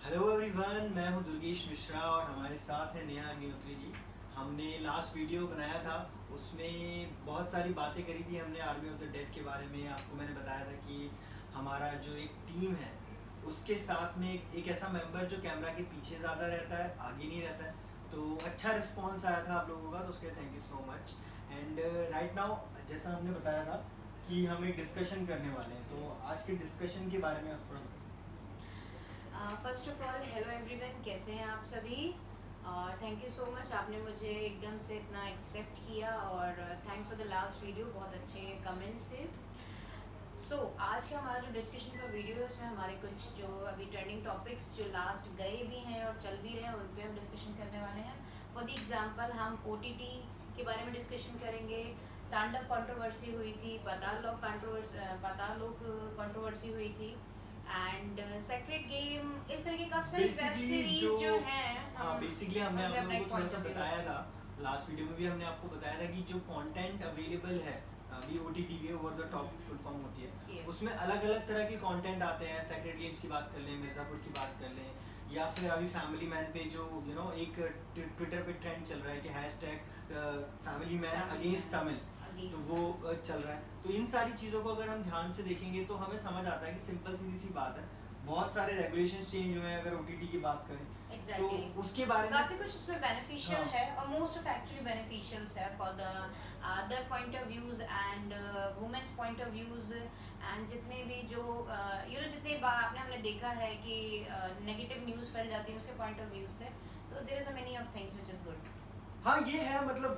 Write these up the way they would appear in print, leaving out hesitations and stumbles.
Hello everyone, मैं हूं दुर्गेश मिश्रा और हमारे साथ है नेहा अग्निहोत्री जी। हमने लास्ट वीडियो बनाया था, उसमें बहुत सारी बातें करी थी हमने आर्मी ऑफ द डेड के बारे में। आपको मैंने बताया था कि हमारा जो एक टीम है उसके साथ में एक ऐसा मेंबर जो कैमरा के पीछे ज़्यादा रहता है, आगे नहीं रहता है। तो अच्छा रिस्पॉन्स आया था आप लोगों का, तो उसके लिए thank you so much. And right now, जैसा हमने बताया था कि हम एक डिस्कशन करने वाले हैं, तो आज के डिस्कशन के बारे में आप थोड़ा बताइए। First of all hello everyone, कैसे हैं आप सभी। थैंक यू सो मच, आपने मुझे एकदम से इतना एक्सेप्ट किया और thanks for the last video, बहुत अच्छे कमेंट्स थे। आज का हमारा जो डिस्कशन का वीडियो है उसमें हमारे कुछ जो अभी ट्रेंडिंग टॉपिक्स जो लास्ट गए भी हैं और चल भी रहे हैं उन पे हम डिस्कशन करने वाले हैं। फॉर द एग्जांपल हम OTT के बारे में डिस्कशन करेंगे। तांडव कंट्रोवर्सी हुई थी, पाताल लोक कंट्रोवर्सी हुई थी एंड सेक्रेट गेम, इस तरह की काफी सारी वेब बेसिकली सीरीज जो हैं हाँ, बेसिकली हमने आप लोगों को थोड़ा सा बताया था। था। लास्ट वीडियो में भी हमने आपको बताया था कि जो कंटेंट अवेलेबल है अभी OTT पे, over the top full form होती है, Yes. उसमें अलग अलग तरह के कंटेंट आते हैं। सेक्रेट गेम्स की बात कर लें, मिर्ज़ापुर की बात कर लें, या फिर अभी फैमिली मैन पे जो एक ट्विटर पे ट्रेंड चल रहा है कि hashtag family man against Tamil, तो वो चल रहा है। तो इन सारी चीज़ों को अगर हम ध्यान से देखेंगे तो हमें समझ आता है कि सिंपल सीधी सी बात है, बहुत सारे रेगुलेशंस चेंज हुए हैं अगर OTT की बात करें। Exactly. तो उसके बारे में काफी कुछ उसमें बेनिफिशियल हाँ। है और मोस्ट ऑफ एक्चुअली बेनिफिशियल्स है for the other point of views and womens point of views and जितने भी जो जितने बार आपने हमने देखा है कि नेगेटिव न्यूज़ फैल जाती है उसके पॉइंट ऑफ व्यू से, तो there is a many of things which is good. हाँ, ये है मतलब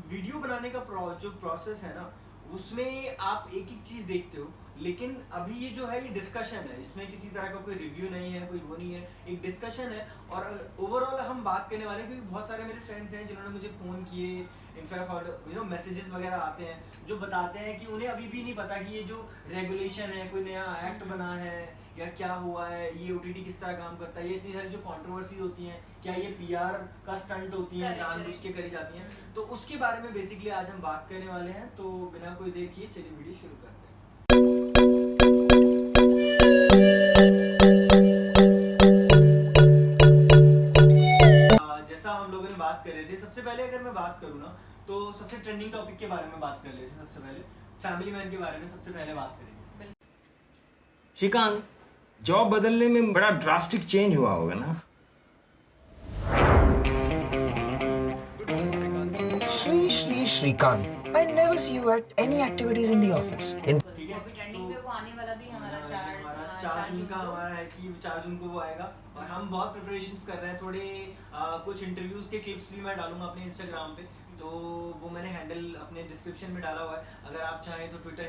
वीडियो बनाने का जो प्रोसेस है ना, उसमें आप एक एक चीज देखते हो, लेकिन अभी ये जो है ये डिस्कशन है, इसमें किसी तरह का कोई रिव्यू नहीं है, कोई वो नहीं है, एक डिस्कशन है। और ओवरऑल हम बात करने वाले हैं क्योंकि बहुत सारे मेरे फ्रेंड्स हैं जिन्होंने मुझे फ़ोन किए, इनफैक्ट मैसेजेस वगैरह आते हैं जो बताते हैं कि उन्हें अभी भी नहीं पता कि ये जो रेगुलेशन है, कोई नया एक्ट बना है या क्या हुआ है, ये OTT किस तरह काम करता है, ये इतनी सारी जो कंट्रोवर्सी होती हैं, क्या ये PR का स्टंट होती हैं, जानबूझ के करी जाती हैं, तो उसके बारे में बेसिकली आज हम बात करने वाले हैं। तो बिना कोई देर किए चलिए वीडियो शुरू करते हैं। जैसा हम लोगों ने बात कर रहे थे, सबसे पहले अगर मैं बात करूँ ना, तो सबसे ट्रेंडिंग टॉपिक के बारे में बात कर लेते हैं। सबसे पहले फैमिली मैन के बारे में सबसे पहले बात करेंगे। श्रीकांत, जॉब बदलने में बड़ा ड्रास्टिक चेंज हुआ होगा ना? Shri Shrikant. I never see you at any activities in the office. ठीक है, वो भी ट्रेंडिंग पे, वो आने वाला भी हमारा हमारा 4 4 जून का को। हमारा है कि 4 जून को वो आएगा और हम बहुत प्रिपरेशंस कर रहे हैं। थोड़े कुछ इंटरव्यूज के क्लिप्स भी मैं डालूंगा अपने इंस्टाग्राम पे, तो वो मैंने हैंडल अपने डिस्क्रिप्शन में डाला हुआ है। अगर आप चाहें तो ट्विटर,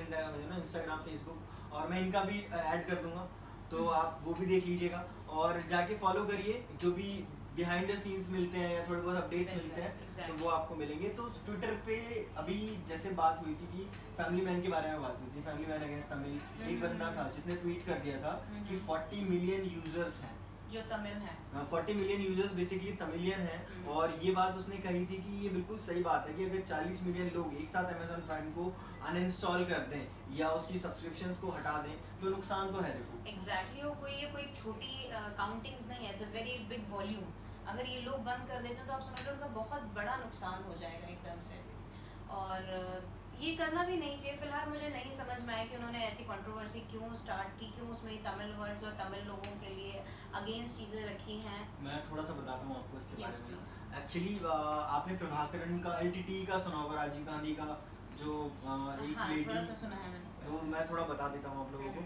इंस्टाग्राम, फेसबुक, और मैं इनका भी ऐड कर दूंगा, तो आप वो भी देख लीजिएगा और जाके फॉलो करिए। जो भी बिहाइंड द सीन्स मिलते हैं या थोड़े बहुत अपडेट्स मिलते हैं तो वो आपको मिलेंगे। तो ट्विटर पे अभी जैसे बात हुई थी कि फैमिली मैन के बारे में बात हुई थी, फैमिली मैन अगेंस्ट तमिल। एक बंदा था जिसने ट्वीट कर दिया था कि 40 मिलियन यूजर्स हैं, जो तमिल है, 40 मिलियन यूजर्स बेसिकली तमिलियन हैं। और ये बात उसने कही थी कि ये बिल्कुल सही बात है कि अगर 40 मिलियन लोग एक साथ Amazon प्राइम को अनइंस्टॉल कर दें या उसकी सब्सक्रिप्शंस को हटा दें तो नुकसान तो है। देखो एग्जैक्टली, वो कोई छोटी काउंटिंग्स नहीं है, it's a very big volume. अगर ये लोग बंद कर देते हैं तो आप समझ लो उनका बहुत बड़ा नुकसान हो जाएगा एकदम से। और ये करना भी नहीं चाहिए। फिलहाल मुझे नहीं समझ में आया कि उन्होंने ऐसी कंट्रोवर्सी क्यों स्टार्ट की, क्यों उसमें तमिल वर्ड्स और तमिल लोगों के लिए अगेंस्ट चीज़ें रखी हैं। मैं थोड़ा सा बताता हूँ आपको इसके Yes, बारे में। please. एक्चुअली आपने प्रभाकरण का LTT का सुना होगा, राजीव गांधी का जो एक हाँ, थोड़ा सा लेडी, सुना है मैंने। तो मैं थोड़ा बता देता हूँ आप लोगों को।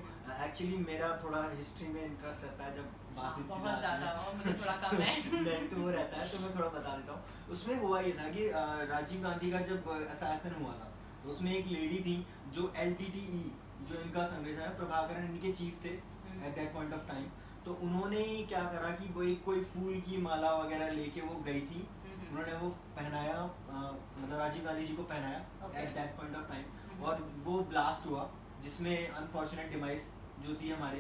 एक्चुअली मेरा थोड़ा हिस्ट्री में इंटरेस्ट रहता है, जब बात हाँ, इतनी बहुत ज़्यादा, और मुझे थोड़ा कम है। नहीं तो वो रहता है, तो मैं थोड़ा बता देता हूँ। उसमें हुआ ये था कि राजीव गांधी का जब असैसिन हुआ था तो उसमें एक लेडी थी जो LTTE, जो इनका संगठन है, प्रभाकरण इनके चीफ थे at that point of time. तो उन्होंने क्या करा कि वो एक कोई फूल की माला वगैरह लेके वो गई थी, उन्होंने वो पहनाया, मतलब राजीव गांधी जी को पहनाया at that point of time, और वो ब्लास्ट हुआ जिसमें अनफॉर्चुनेट डिमाइस जो थी हमारे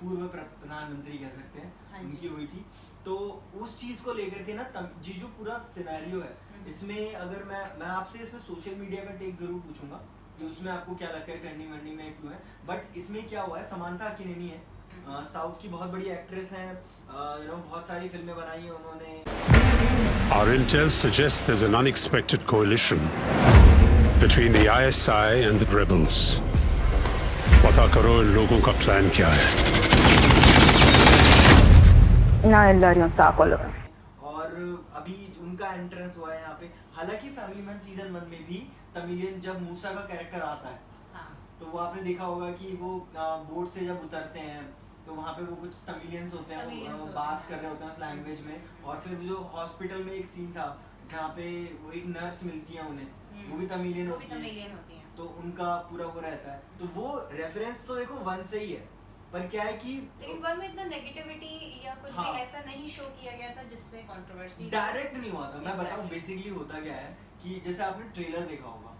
पूर्व प्रधानमंत्री कह सकते हैं उनकी हुई थी। तो उस चीज़ को लेकर के ना जी जो पूरा सिनेरियो है इसमें, अगर मैं आपसे इसमें सोशल मीडिया का टेक जरूर पूछूंगा कि उसमें आपको क्या लगता है ट्रेंडिंग वेंडिंग में क्यों है, बट इसमें क्या हुआ है, समानता अकेले नहीं है। साउथ की बहुत बड़ी एक्ट्रेस हैं, बहुत सारी फिल्में बनाई हैं उन्होंने। Our intel suggests there's an unexpected coalition between the ISI and the rebels. पता करो इन लोगों का प्लान क्या है। और अभी उनका एंट्रेंस हुआ है यहाँ पे। हालांकि फैमिली मैन सीजन 1 में भी तमिलियन जब मूसा का कैरेक्टर आता है, तो वो आपने देखा होगा कि वो बोट से जब उतरते हैं तो वहाँ पे वो कुछ तमिलियंस होते हैं, वो बात कर रहे होते हैं उस लैंग्वेज में। और फिर जो हॉस्पिटल में एक सीन था जहाँ पे वो एक नर्स मिलती है उन्हें, वो भी तमिलियन होती है, तो उनका पूरा वो रहता है। तो वो रेफरेंस तो देखो 1 से ही है, पर क्या है कि लेकिन 1 में इतना नेगेटिविटी या कुछ भी ऐसा नहीं शो किया गया था जिससे कंट्रोवर्सी डायरेक्ट नहीं हुआ था। मैं बताऊं बेसिकली होता क्या है कि जैसे आपने ट्रेलर देखा होगा,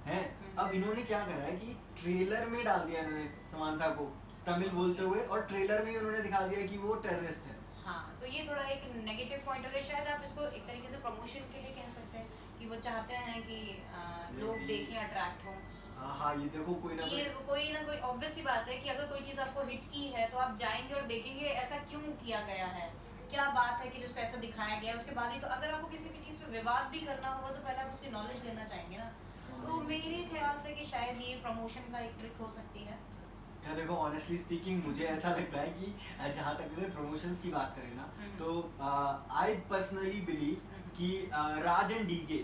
है अब इन्होंने क्या करा है कि ट्रेलर में डाल दिया इन्होंने समांथा को तमिल बोलते हुए, और ट्रेलर में उन्होंने दिखा दिया कि वो टेररिस्ट है। हाँ, तो ये थोड़ा एक नेगेटिव पॉइंट हो गया। शायद आप इसको एक तरीके से प्रमोशन के लिए कह सकते हैं कि वो चाहते हैं कि लोग देखें, अट्रैक्ट हों। हाँ, ये देखो कोई ना कोई ऑब्वियस सी बात है कि अगर कोई चीज़ आपको हिट की है तो आप जाएंगे और देखेंगे ऐसा क्यों किया गया है, क्या बात है कि जिसको ऐसा दिखाया गया है। उसके बाद ही तो अगर आपको किसी भी चीज़ पे विवाद भी करना होगा तो पहले आप उसकी नॉलेज लेना चाहेंगे ना। तो मेरे ख्याल से कि शायद ये प्रमोशन का एक ट्रिक हो सकती है। यार देखो ऑनेस्टली स्पीकिंग मुझे ऐसा लगता है कि जहाँ तक अगर प्रमोशंस की बात करें ना, तो आई पर्सनली बिलीव कि राज एंड डीके,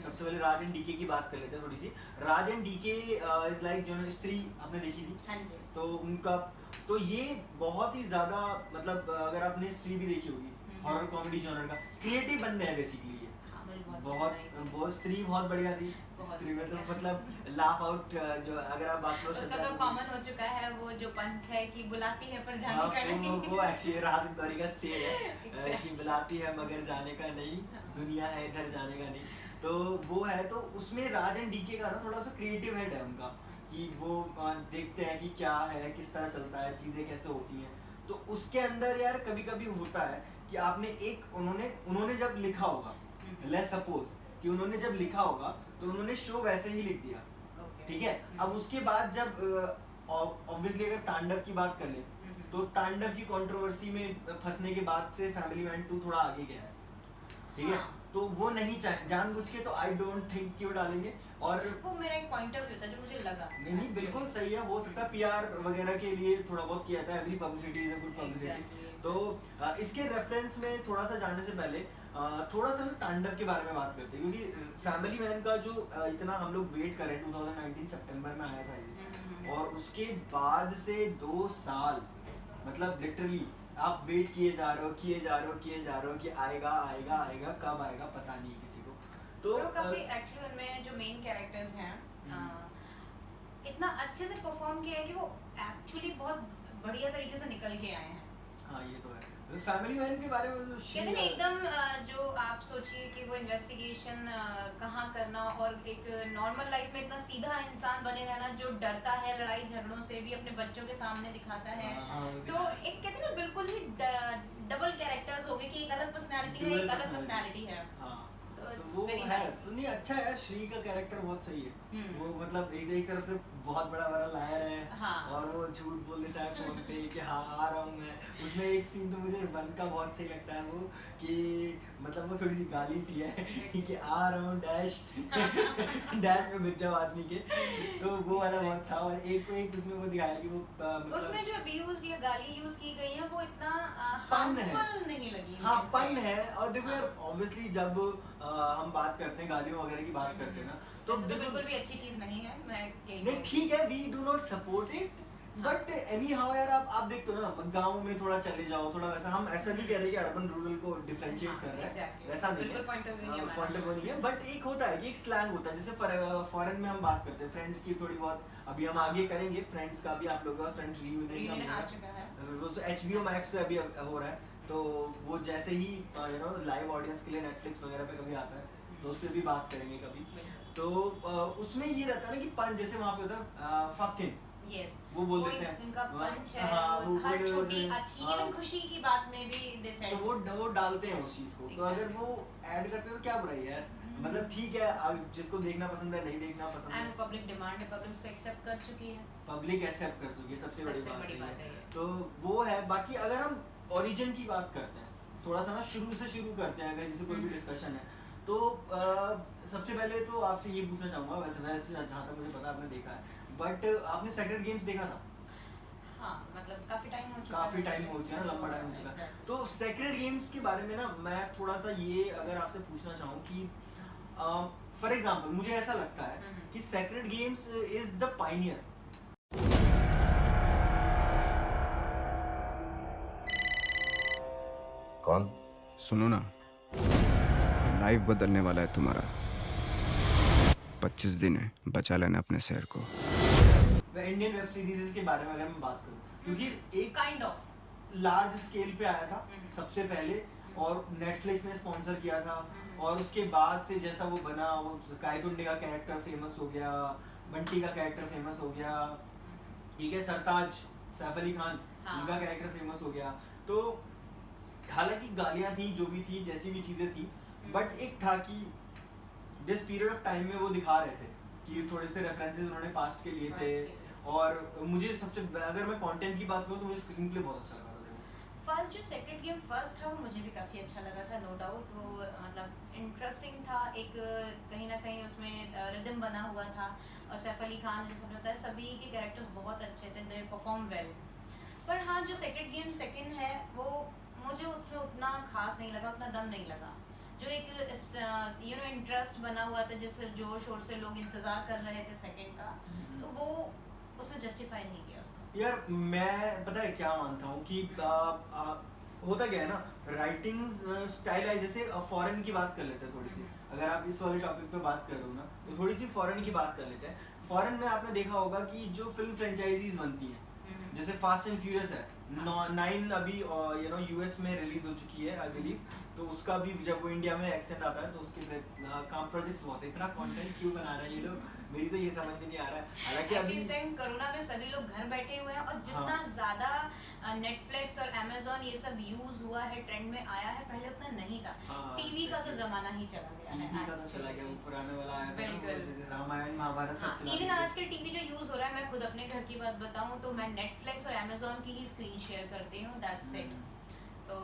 सबसे पहले राज एंड डीके की बात कर लेते हैं थोड़ी सी। राज एंड डीके इज लाइक जो स्त्री आपने देखी थी, हाँ जी, तो उनका तो ये बहुत ही ज्यादा मतलब अगर आपने स्त्री भी देखी होगी, हॉरर कॉमेडी जॉनर का क्रिएटिव बंदे हैं बेसिकली ये। बहुत स्त्री बहुत बढ़िया थी। स्त्री में तो मतलब लाफ आउट जो अगर आप बात करो उसका तो कॉमन हो चुका है वो जो पंच है कि बुलाती है पर जाने का नहीं। वो एक्चुअली राहत इंदौरी का शेर है कि बुलाती है मगर जाने का नहीं, दुनिया है इधर जाने का नहीं। तो वो है, तो उसमें राज एंड डीके का ना थोड़ा सा क्रिएटिव हेड है उनका कि वो देखते हैं कि क्या है, किस तरह चलता है, चीज़ें कैसे होती हैं। तो उसके अंदर यार कभी कभी होता है कि आपने एक उन्होंने जब लिखा होगा, लेट्स सपोज कि उन्होंने जब लिखा होगा तो उन्होंने शो वैसे ही लिख दिया, ठीक है। अब उसके बाद जब ऑब्वियसली अगर तांडव की बात कर ले तो तांडव की कंट्रोवर्सी में फंसने के बाद से फैमिली मैन 2 थोड़ा आगे गया है, ठीक है। तो वो नहीं चाहे जानबूझ के, तो आई डोंट थिंक कि वो डालेंगे। और वो मेरा एक पॉइंट ऑफ व्यू था जो मुझे लगा नहीं बिल्कुल सही है, हो सकता है पीआर वगैरह के लिए थोड़ा बहुत किया था, every publicity is a good publicity. तो इसके रेफरेंस में थोड़ा सा जाने से पहले थोड़ा सा ना तांडव के बारे में बात करते हैं, क्योंकि फैमिली मैन का जो इतना हम लोग वेट कर रहे हैं, 2019 सितंबर में आया था ये, और उसके बाद से 2 साल मतलब लिटरली आप वेट किए जा रहे हो कि आएगा कब आएगा पता नहीं किसी को। तो काफी एक्चुअली उनमें जो मेन कैरेक्टर्स हैं इतना अच्छे से परफॉर्म किया है कि वो एक्चुअली बहुत बढ़िया तरीके से निकल के आए हैं। हाँ ये तो है। फैमिली मैन के बारे में कहते हैं एकदम जो आप सोचिए कि वो इन्वेस्टिगेशन कहाँ करना, और एक नॉर्मल लाइफ में इतना सीधा इंसान बने रहना जो डरता है लड़ाई झगड़ों से भी अपने बच्चों के सामने दिखाता है। तो एक कहते हैं ना बिल्कुल ही डबल कैरेक्टर्स हो गए कि एक अलग पर्सनालिटी है, एक अलग पर्सनालिटी है। तो वो है सुनिए अच्छा है। श्री का कैरेक्टर बहुत सही है। वो मतलब एक तरफ से बहुत बड़ा लायर है, और वो झूठ बोल देता है फोन पे कि हाँ आ रहा हूँ मैं। उसमें एक सीन तो मुझे 1 का बहुत सही लगता है, वो कि मतलब वो थोड़ी सी गाली सी है कि आ रहा हूँ डैश डैश में गुज्जा आदमी के, तो वो वाला बहुत था। और एक उसमें वो दिखाया कि वो मतलब उसमें जो अब्यूज या गाली यूज की गई है वो इतना पन है, नहीं लगी। हाँ पन है। और देखो यार ऑब्वियसली जब हम बात करते हैं गालियों वगैरह की बात करते हैं ना, तो बिल्कुल भी अच्छी चीज नहीं है। नहीं ठीक है, we do not support it, but anyhow यार आप देखते हो ना गाँव में थोड़ा चले जाओ, थोड़ा वैसा, हम ऐसा नहीं कह रहे कि अर्बन रूरल को डिफरेंशिएट कर रहे हैं, वैसा नहीं है, पॉइंट ऑफ व्यू नहीं है। बट एक होता है कि एक स्लैंग होता है, जैसे फॉरेन में हम बात करते हैं फ्रेंड्स की थोड़ी बहुत, अभी हम आगे करेंगे फ्रेंड्स का भी, आप लोगों का फ्रेंड्स रियूनियन आ चुका है, वो तो HBO Max पे अभी हो रहा है। तो वो जैसे ही लाइव ऑडियंस के लिए नेटफ्लिक्स वगैरह पे कभी आता है तो उस पर भी बात करेंगे कभी। तो उसमें ये रहता है ना कि पन, जैसे वहाँ पे होता है फकिंग, Yes. वो बोल देते हैं उनका पंच है, हाँ, वो हर बोले छोटी होते हैं, अच्छी हाँ। इवन खुशी की बात में भी they said. तो वो डालते हैं उस चीज को, तो अगर वो ऐड करते हैं तो क्या बुराई है यार, मतलब ठीक है, जिसको देखना पसंद है नहीं देखना पसंद है, And पब्लिक डिमांड है, पब्लिक उसको एक्सेप्ट कर चुकी है. पब्लिक एक्सेप्ट कर चुकी है, सबसे बड़ी सबसे बड़ी बात बात है है ये. तो वो है। बाकी अगर हम ओरिजिन की बात करते हैं, थोड़ा सा ना शुरू से शुरू करते हैं, अगर जैसे कोई भी डिस्कशन है तो सबसे पहले तो आपसे ये पूछना चाहूँगा, वैसे जहाँ तक मुझे पता आपने देखा है, बट आपने सेक्रेड गेम्स देखा था? हाँ, मतलब काफी टाइम हो चुका है, काफी टाइम हो चुका है, लंबा टाइम हो चुका है। तो सेक्रेड गेम्स के बारे में ना मैं थोड़ा सा ये अगर आपसे पूछना चाहूँ कि फॉर एग्जांपल मुझे ऐसा लगता है कि sacred games is the Pioneer. कौन? सुनो ना, लाइफ बदलने वाला है तुम्हारा। 25 दिन है, बचा लेना अपने शहर को। इंडियन वेब सीरीज के बारे में अगर मैं बात करूँ, क्योंकि एक काइंड ऑफ लार्ज स्केल पे आया था सबसे पहले, और नेटफ्लिक्स ने स्पॉन्सर किया था, और उसके बाद से जैसा वो बना, वो कायतुंडे का कैरेक्टर फेमस हो गया, बंटी का कैरेक्टर फेमस हो गया, ठीक है, सरताज सैफ अली खान इनका कैरेक्टर फेमस हो गया। तो हालांकि गालियाँ थी, जो भी थी, जैसी भी चीज़ें थी, बट एक था कि दिस पीरियड ऑफ टाइम में वो दिखा रहे थे कि थोड़े से रेफरेंसेस उन्होंने पास्ट के लिए थे, और मुझे सबसे अगर मैं कंटेंट की बात करूँ तो मुझे स्क्रीन प्ले बहुत अच्छा लगा था। फर्स्ट जो सेक्रेड गेम फर्स्ट था वो मुझे भी काफ़ी अच्छा लगा था, नो डाउट। वो मतलब इंटरेस्टिंग था, एक कहीं ना कहीं उसमें रिदम बना हुआ था, और सैफ अली खान जैसे होता है, सभी के कैरेक्टर्स बहुत अच्छे थे, दे परफॉर्म वेल। पर हाँ, जो सेक्रेड गेम सेकंड है वो मुझे उसमें उतना खास नहीं लगा, उतना दम नहीं लगा। जो एक इंटरेस्ट बना हुआ था, जिससे जोर शोर से लोग इंतज़ार कर रहे थे सेकंड का, तो वो उसने जस्टिफाई नहीं किया उसको। यार मैं पता है क्या मानता हूँ कि होता क्या है ना, राइटिंग स्टाइल है, जैसे फॉरेन की बात कर लेते हैं थोड़ी सी, अगर आप इस वाले टॉपिक पे बात कर रहे हो ना, तो थोड़ी सी फॉरेन की बात कर लेते हैं। फॉरेन में आपने देखा होगा कि जो फिल्म फ्रेंचाइजीज बनती हैं, जैसे फास्ट एंड फ्यूरियस है, 9 अभी यूएस में रिलीज हो चुकी है आई बिलीव, तो उसका भी जब वो इंडिया में एक्सेंट आता है तो उसके काम प्रोजेक्ट्स बहुत है। इतना कंटेंट क्यों बना रहा है ये लोग, मेरी तो ये समझ में नहीं आ रहा है। हालांकि अभी इस टाइम कोरोना में सभी लोग घर बैठे हुए हैं, और जितना ज़्यादा नेटफ्लिक्स और अमेजोन ये सब यूज हुआ है, ट्रेंड में आया है, पहले उतना नहीं था। टीवी का तो जमाना ही चला गया है, टीवी का तो चला गया, वो पुराने वाला आया था, बिल्कुल। रामायण महाभारत सब चला इवन गया। आजकल टीवी जो यूज हो रहा है, मैं खुद अपने घर की बात बताऊं तो मैं नेटफ्लिक्स और अमेजोन की ही स्क्रीन शेयर करती हूँ, दैट्स इट। तो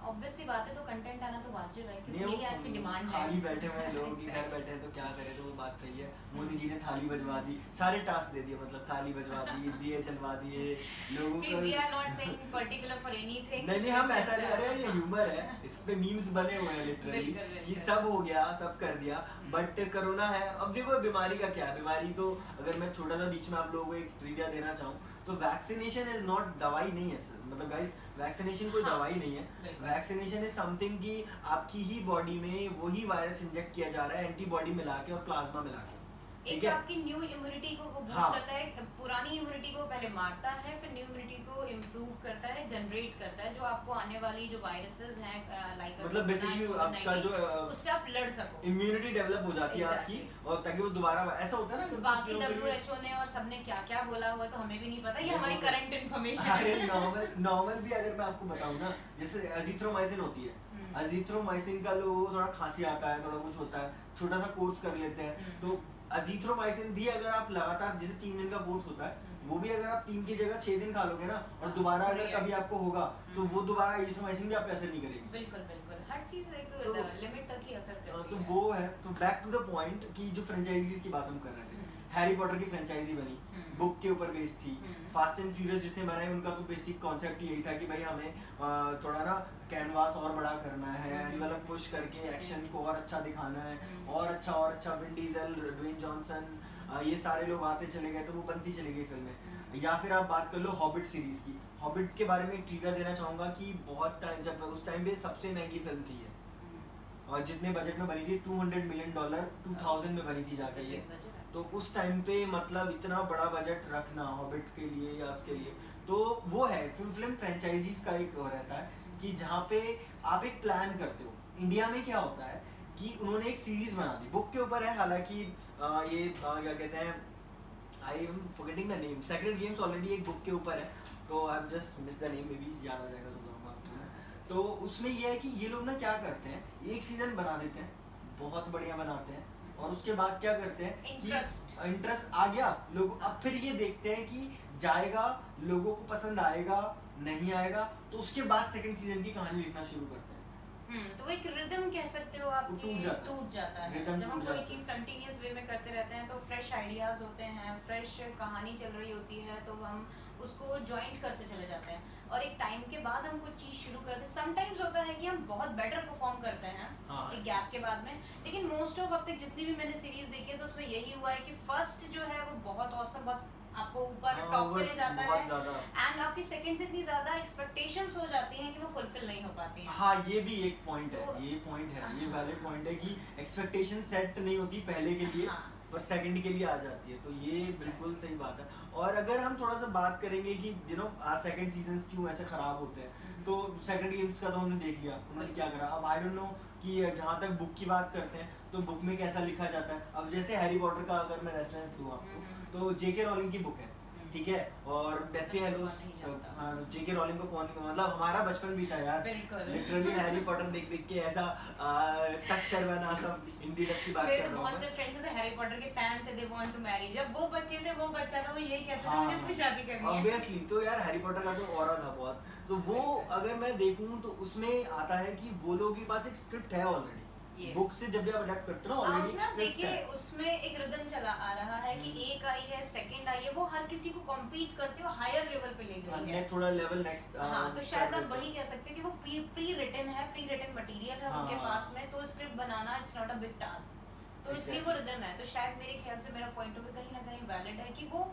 ऑब्वियस सी बात है, तो कंटेंट आना तो वाजिब है, क्योंकि यही आज की डिमांड है। खाली बैठे हुए हैं लोग, घर बैठे हैं तो क्या करें, तो वो बात सही है। मोदी जी ने थाली बजवा दी, सारे टास्क दे दिए, मतलब थाली बजवा दी, दिए जलवा दिए लोगों को। Please, we are not saying particular for anything. नहीं हम ऐसा नहीं, अरे ये ह्यूमर है, इस पे मीम्स बने हुए हैं लिटरली कि सब हो गया, सब कर दिया, बट कोरोना है। अब देखो बीमारी का क्या है, बीमारी तो अगर मैं छोटा सा बीच में आप लोगों को एक ट्रिविया देना चाहूँ तो वैक्सीनेशन इज नॉट, दवाई नहीं है मतलब गाइस, वैक्सीनेशन कोई दवाई नहीं है। वैक्सीनेशन इज समथिंग कि आपकी ही बॉडी में वही वायरस इंजेक्ट किया जा रहा है, एंटीबॉडी मिला के और प्लाज्मा मिला के, एक आपकी न्यू इम्यूनिटी को वो बूस्ट करता है, पुरानी इम्यूनिटी को पहले मारता है, फिर न्यू इम्यूनिटी को इम्प्रूव करता है, जनरेट करता है, जो आपको आने वाली जो वायरसेस हैं लाइक मतलब बेसिकली आपका जो उससे आप लड़ सको, इम्यूनिटी डेवलप हो जाती है आपकी, और ताकि वो दोबारा ऐसा होता है ना। बाकी WHO ने और सबने क्या क्या बोला हुआ तो हमें भी नहीं पता, ये हमारी करंट इन्फॉर्मेशन है। अरे नॉर्मल भी अगर मैं आपको बताऊं ना, जैसे अजीथ्रोमाइसिन होती है, अजीथ्रोमाइसिन का लोगों को थोड़ा खांसी आता है, थोड़ा कुछ होता है, छोटा सा कोर्स कर लेते हैं, तो अजीथ्रोमाइसिन भी अगर आप लगातार, जैसे 3 दिन का कोर्स होता है, वो भी अगर आप 3 की जगह 6 दिन खा लोगे ना, और दोबारा अगर कभी आपको होगा तो वो दोबारा अजीथ्रोमाइसिन भी आप पे असर नहीं करेगी। बिल्कुल बिल्कुल, हर चीज एक लिमिट तक ही असर करती है। तो वो है, तो बैक टू द पॉइंट कि जो फ्रेंचाइजीज की बात हम कर रहे थे, हैरी पॉटर की फ्रेंचाइजी बनी, बुक के ऊपर बेस्ड थी। फास्ट एंड फ्यूरियस जिसने बनाई, उनका तो बेसिक कॉन्सेप्ट यही था कि भाई हमें थोड़ा ना कैनवास और बड़ा करना है, एनवेलप पुश करके एक्शन को और अच्छा दिखाना है, और अच्छा विन डीजल, ड्वेन जॉनसन, ये सारे लोग आते चले गए, तो वो बनती चली गई फिल्में। या फिर आप बात कर लो हॉबिट सीरीज की, हॉबिट के बारे में एक ट्रिविया देना चाहूँगा कि बहुत टाइम, जब उस टाइम पे सबसे महंगी फिल्म थी ये, और जितने बजट में बनी थी, $200 मिलियन 2000 में बनी थी जाके ये, तो उस टाइम पे मतलब इतना बड़ा बजट रखना हॉबिट के लिए या उसके लिए, तो वो है फिल्म फ्रेंचाइजीज का एक रहता है कि जहाँ पे आप एक प्लान करते हो। इंडिया में क्या होता है कि उन्होंने एक सीरीज बना दी, बुक के ऊपर है, हालांकि ये क्या कहते हैं, I am forgetting the name, secret games already एक बुक के ऊपर है, तो I just miss the name, maybe याद आ जाएगा तो बताऊंगा आपको। तो उसमें ये है कि ये लोग ना क्या करते हैं, एक सीजन बना देते हैं, बहुत बढ़िया बनाते हैं, और उसके बाद क्या करते हैं कि इंटरेस्ट आ गया लोग, अब फिर ये देखते हैं कि जाएगा, लोगों को पसंद आएगा नहीं आएगा, तो उसके बाद सेकंड सीजन की कहानी लिखना शुरू करते हैं। तो एक रिदम कह सकते हो आप, टूट जाता है। जब हम कोई चीज़ कंटिन्यूस वे में करते रहते हैं तो फ्रेश आइडियाज़ होते हैं, फ्रेश कहानी चल रही होती है, तो हम उसको जॉइंट करते चले जाते हैं, और एक टाइम के बाद हम कुछ चीज़ शुरू करते हैं। समटाइम्स होता है कि हम बहुत बेटर परफॉर्म करते हैं एक गैप के बाद में, लेकिन मोस्ट ऑफ अब तक जितनी भी मैंने सीरीज देखी है तो उसमें यही हुआ है कि फर्स्ट जो है वो बहुत औसम, बहुत आपको ऊपर टॉप पे ले जाता है, एंड आपकी सेकंड से इतनी ज्यादा एक्सपेक्टेशंस हो जाती हैं कि वो फुलफिल नहीं हो पाती हैं। हाँ, ये भी एक पॉइंट है, ये पॉइंट है, ये वैलिड पॉइंट है कि एक्सपेक्टेशन सेट नहीं होती पहले के लिए, पर सेकंड के लिए आ जाती है, तो ये बिल्कुल सही बात है। और अगर हम थोड़ा सा बात करेंगे कि यू नो सेकंड सीजन क्यों ऐसे खराब होते हैं, तो सेकंड गेम्स का तो हमने देख लिया उन्होंने क्या करा। अब आई डोंट नो कि जहाँ तक बुक की बात करते हैं तो बुक में कैसा लिखा जाता है। अब जैसे हैरी पॉटर का अगर मैं रेफरेंस दूँ आपको, तो जेके रॉलिंग की बुक है, ठीक है, और डेथली हैलोस, हाँ, जेके रॉलिंग को कौन, मतलब हमारा बचपन भी था यार, लिटरली हैरी पॉटर देख देख के ऐसा तक शर्माना सब हिंदी डब की बात कर रहा हूं। बहुत से फ्रेंड्स थे हैरी पॉटर के फैन थे, दे वांट टू मैरी, जब वो बच्चे थे, वो बच्चा था, वो यही कहते थे मुझे इससे शादी करनी है। ऑब्वियसली, तो यार हैरी पॉटर का तो ऑरा था बहुत, तो वो अगर मैं देखूं तो उसमें आता है कि वो लोगों के पास एक स्क्रिप्ट है ऑलरेडी, बुक से जब भी आप अडैप्ट करते हो ना ऑलरेडी उसमें आप देखिए उसमें एक रिदम चला आ रहा है कि एक आई है, सेकंड आई है, वो हर किसी को कॉम्पीट करते हो हायर लेवल पे ले गई है, थोड़ा लेवल नेक्स्ट। हाँ, तो शायद आप वही कह सकते हैं कि वो प्री रिटन है, प्री रिटन मटेरियल है उनके पास में, तो script banana it's not a big task, तो इसलिए वो रिदम है। तो शायद मेरे ख्याल से मेरा पॉइंट ऑफ व्यू कहीं ना कहीं वैलिड है कि वो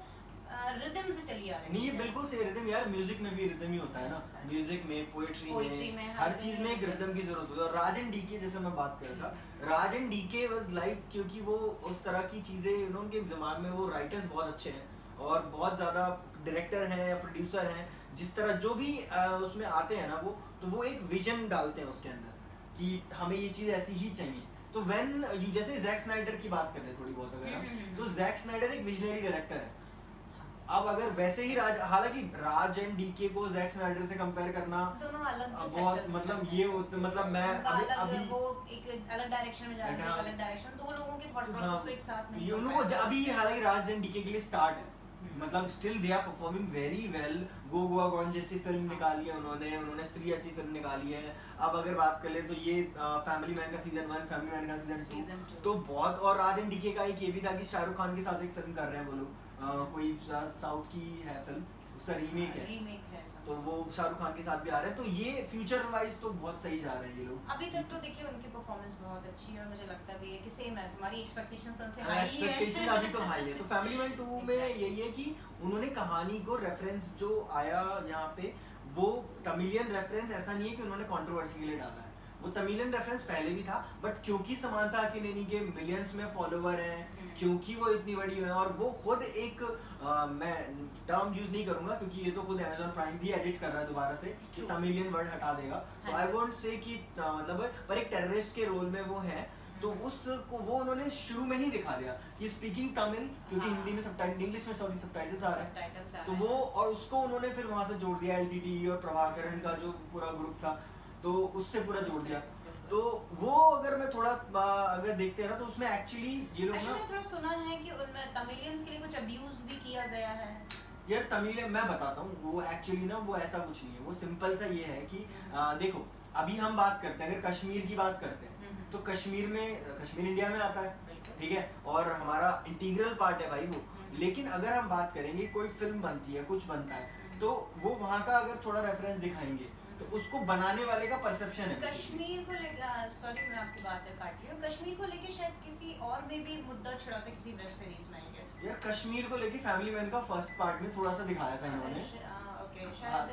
रिदम से चली आ रही है। नहीं, ये बिल्कुल सही रिदम यार, म्यूजिक में भी रिदम ही होता है ना, म्यूजिक में, पोएट्री में हर चीज में एक रिदम की जरूरत होती है। और राज एंड डीके जैसे मैं बात कर रहा था, राज एंड डीके वाज लाइक, क्योंकि वो उस तरह की चीजें यू नो उनके दिमाग में, वो राइटर्स बहुत अच्छे हैं और बहुत ज्यादा डायरेक्टर हैं या प्रोड्यूसर हैं, जिस तरह जो भी उसमें आते हैं ना वो, तो वो एक विजन डालते हैं उसके अंदर कि हमें ये चीज ऐसी ही चाहिए। तो व्हेन जैसे जैक स्नाइडर की बात कर रहे थोड़ी बहुत अगर हम, तो जैक स्नाइडर एक विजनरी डायरेक्टर है। अब अगर वैसे ही हालांकि राज एंड डीके को जैक स्नाइडर से कंपेयर करना दोनों अलग बहुत, मतलब ये मतलब मैं अभी वो एक अलग डायरेक्शन में जा रहे हैं, अलग डायरेक्शन, दो लोगों के थॉट प्रोसेस को एक साथ नहीं, उनको अभी हालांकि राज एंड डीके के लिए स्टार्ट है, मतलब still they are performing very well. Go Goa gone जैसी फिल्म निकाली है उन्होंने स्त्री ऐसी फिल्म निकाली है। अब अगर बात कर ले तो ये फैमिली मैन का सीजन 1, फैमिली मैन का सीजन 2, तो बहुत, और राज एंड डीके का एक ये भी था कि शाहरुख खान के साथ एक फिल्म कर रहे हैं वो लोग, कोई साउथ की है फिल्म, उसका रीमेक है, तो वो शाहरुख खान के साथ भी आ रहे हैं, तो ये फ्यूचर वाइज तो बहुत सही जा रहे हैं ये लोग। अभी तक तो देखिए उनकी परफॉर्मेंस बहुत अच्छी है और मुझे लगता भी है कि सेम है, हमारी एक्सपेक्टेशंस उनसे हाई है, एक्सपेक्टेशन अभी तो हाई है। तो फैमिली मैन 2 में यही है कि उन्होंने कहानी को रेफरेंस जो आया यहाँ पे, वो तमिलियन रेफरेंस ऐसा नहीं है कि उन्होंने कंट्रोवर्सी के लिए डाला है, वो तमिलियन रेफरेंस पहले भी था, बट क्योंकि समांथा अकिनेनी के मिलियंस में फॉलोवर हैं, क्योंकि वो इतनी बड़ी है, और वो खुद एक मैं टर्म यूज नहीं करूंगा क्योंकि ये तो खुद Amazon प्राइम भी एडिट कर रहा है दोबारा से कि तमिलियन वर्ड हटा देगा, तो आई वोंट से कि मतलब पर एक टेररिस्ट के रोल में वो है, तो उसको वो उन्होंने शुरू में ही दिखा दिया कि स्पीकिंग तमिल, क्योंकि हिंदी में सबटाइटल, इंग्लिश में सॉरी सबटाइटल्स आ रहे हैं, तो वो, और उसको उन्होंने फिर वहां से जोड़ दिया, एलटीटी और प्रभाकरण का जो पूरा ग्रुप था, तो उससे पूरा जोड़ दिया। तो वो अगर मैं थोड़ा अगर देखते हैं ना, तो उसमें एक्चुअली ये लोग ना, थोड़ा सुना है कि उनमें तमिलियंस के लिए कुछ अब्यूज भी किया गया है यार। तमिलियन मैं बताता हूँ, वो एक्चुअली ना वो ऐसा कुछ नहीं है, वो सिंपल सा ये है कि देखो अभी हम बात करते हैं, अगर कश्मीर की बात करते हैं तो कश्मीर इंडिया में आता है, ठीक है, और हमारा इंटीग्रल पार्ट है भाई वो, लेकिन अगर हम बात करेंगे कोई फिल्म बनती है, कुछ बनता है, तो वो वहाँ का अगर थोड़ा रेफरेंस दिखाएंगे तो उसको बनाने वाले का परसेप्शन है। कश्मीर को लेकर, सॉरी मैं आपकी बात काट रही हूँ, कश्मीर को लेके शायद किसी और में भी मुद्दा छिड़ा था किसी वेब सीरीज में, आई गेस यार कश्मीर को लेके फैमिली मैन का फर्स्ट पार्ट में थोड़ा सा दिखाया था इन्होंने, ओके शायद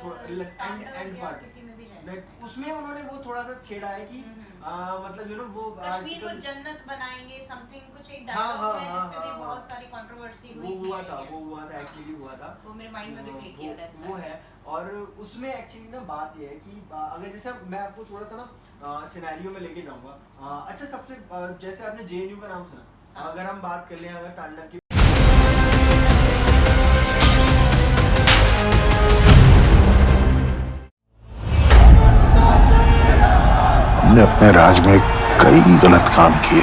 एंड पार्ट किसी में भी है, उसमें उन्होंने वो थोड़ा सा छेड़ा है कि मतलब यू नो वो कश्मीर को जन्नत बनाएंगे समथिंग, कुछ एक डायलॉग है जिस पे भी बहुत सारी कंट्रोवर्सी हुई, वो हुआ था एक्चुअली हुआ था, वो मेरे माइंड में भी क्लिक किया, दैट्स वो है। और उसमें एक्चुअली ना बात ये है कि अगर जैसे मैं आपको थोड़ा सा ना सिनेरियो में लेके जाऊंगा, अच्छा सबसे जैसे आपने जेएनयू का नाम सुना, अगर हम बात कर लें अगर तांडव की ने अपने राज में कई गलत काम किए।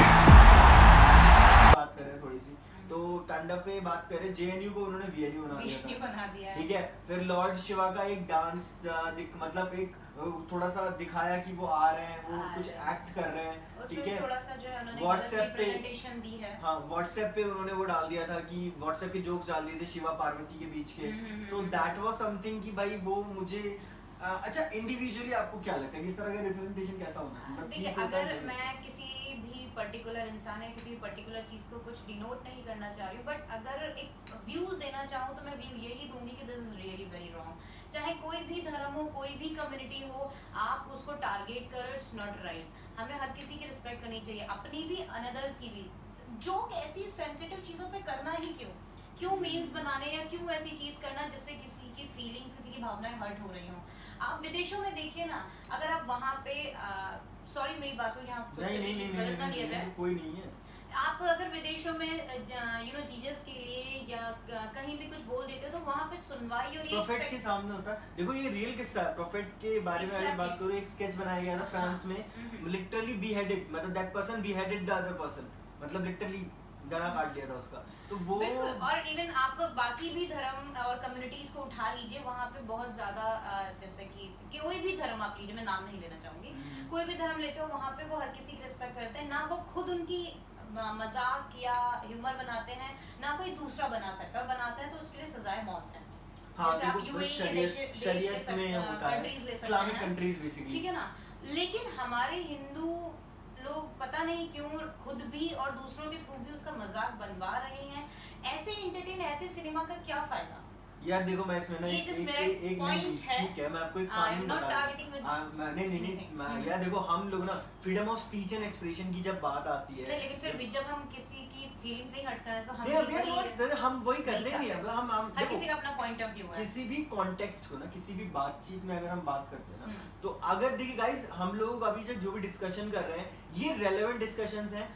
बात करें थोड़ी सी, तो टांडा पे बात करें, जेएनयू को उन्होंने वीएनयू बना दिया था, ठीक है। फिर लॉर्ड शिवा का एक डांस मतलब एक थोड़ा सा दिखाया कि वो आ रहे हैं, वो कुछ एक्ट कर रहे हैं, ठीक है। थोड़ा सा जो है उन्होंने व्हाट्सएप पे रिप्रेजेंटेशन दी है। हाँ, व्हाट्सएप पे उन्होंने वो डाल दिया था कि व्हाट्सएप पे जोक्स डाल दिए थे शिवा पार्वती के बीच के, तो दैट वाज समथिंग कि भाई वो मुझे अच्छा इंडिविजुअली आपको क्या लगता है कि इस तरह का रिप्रेजेंटेशन कैसा होना है? मतलब देखिए, ठीक होता है अगर कि नहीं? मैं किसी भी पर्टिकुलर इंसान या किसी पर्टिकुलर चीज़ को कुछ डिनोट नहीं करना चाह रही हूँ, बट अगर एक व्यूज़ देना चाहूँ तो मैं व्यू यही दूंगी कि this is really very wrong. चाहे कोई भी धर्म हो, कोई भी कम्युनिटी हो, आप उसको टारगेट करो, इट्स नॉट राइट। हमें हर किसी की रिस्पेक्ट करनी चाहिए, अपनी भी अनदर्स की भी। जोक ऐसी सेंसिटिव चीज़ों पे करना ही क्यों मीम्स बनाने या क्यों ऐसी चीज़ करना जिससे किसी की फीलिंग्स, किसी की भावनाएं हर्ट हो रही हों। आप विदेशों में देखिए ना, अगर आप वहाँ पे सॉरी मेरी बात हो यहाँ नहीं, गलत ना लिया जाए, कोई नहीं है। आप अगर विदेशों में जीसस के लिए या कहीं भी कुछ बोल देते हो तो वहाँ पे सुनवाई और प्रोफेट के सामने होता है। देखो ये रियल किस्सा है, प्रोफेट के बारे में अगर बात करूँ, एक स्केच बनाया गया था फ्रांस में, लिटरली बीहेडेड, मतलब that person beheaded the other person, मतलब लिटरली गला काट दिया था उसका। तो वो और इवन आप बाकी भी धर्म और कम्युनिटीज को उठा लीजिए, वहाँ पे बहुत ज्यादा जैसे कि कोई भी धर्म आप लीजिए, मैं नाम नहीं लेना चाहूंगी, कोई भी धर्म लेते हो वहाँ पे वो हर किसी की रिस्पेक्ट करते हैं, ना वो खुद उनकी मजाक या ह्यूमर बनाते हैं, ना कोई दूसरा बना सकता है, बनाता है तो उसके लिए सजाए मौत है। हाँ, जैसे आप यूएई शरीयत में होता है, इस्लामिक कंट्रीज बेसिकली, ठीक है ना। लेकिन हमारे हिंदू लोग पता नहीं क्यों खुद भी और दूसरों के थ्रू भी उसका मजाक बनवा रहे हैं। ऐसे एंटरटेन, ऐसे सिनेमा का क्या फायदा? यार देखो मैं इसमें ना एक पॉइंट है, ठीक है, मैं आपको एक कानून बता नहीं यार देखो, हम लोग ना freedom of speech and expression की जब बात आती है, लेकिन फिर भी जब हम किसी की फीलिंग्स नहीं हर्ट करना तो हम वही कर लेंगे। हम हर किसी का अपना पॉइंट ऑफ व्यू है। किसी भी कॉन्टेक्स्ट को ना, किसी भी बातचीत में अगर हम बात करते हैं ना, तो अगर देखिए गाइस, हम लोग अभी जो भी डिस्कशन कर रहे हैं ये रेलेवेंट डिस्कशंस हैं,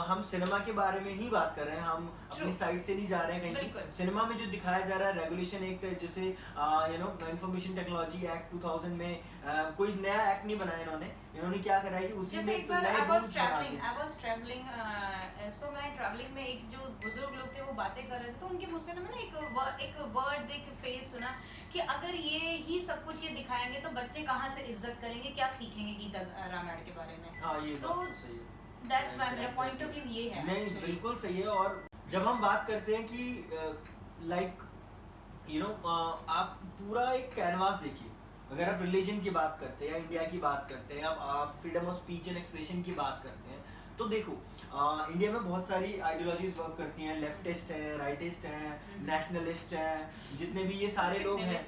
हम सिनेमा के बारे में ही बात कर रहे हैं, हम अपनी साइड से नहीं जा रहे हैं कहीं। सिनेमा में जो दिखाया जा रहा है, रेगुलेशन एक्ट जैसे इंफॉर्मेशन टेक्नोलॉजी एक्ट 2000 में कोई नया एक्ट नहीं बनाया इन्होंने क्या करा है कि उसी में एक बार I was traveling सो मैं ट्रैवलिंग में एक जो बुजुर्ग लोग थे वो बातें कर रहे थे, तो उनके मुझसे ना मैंने एक वर्ड्स एक फेस सुना कि अगर ये ही सब कुछ ये दिखाएंगे तो बच्चे कहाँ से इज्जत करेंगे, क्या सीखेंगे गीता रामायण के बारे में। हाँ, ये तो बात सही है, दैट्स व्हाई मेरा पॉइंट ऑफ व्यू ये है। नहीं बिल्कुल सही है। और जब हम बात करते हैं कि लाइक आप पूरा एक कैनवास देखिए, अगर आप रिलीजन की बात करते हैं या इंडिया की बात करते हैं, आप freedom of speech and expression की बात करते हैं, तो देखो इंडिया में बहुत सारी आइडियोलॉजीज वर्क करती हैं, लेफ्टिस्ट हैं, राइटिस्ट हैं, नेशनलिस्ट हैं, जितने भी ये सारे लोग हैं,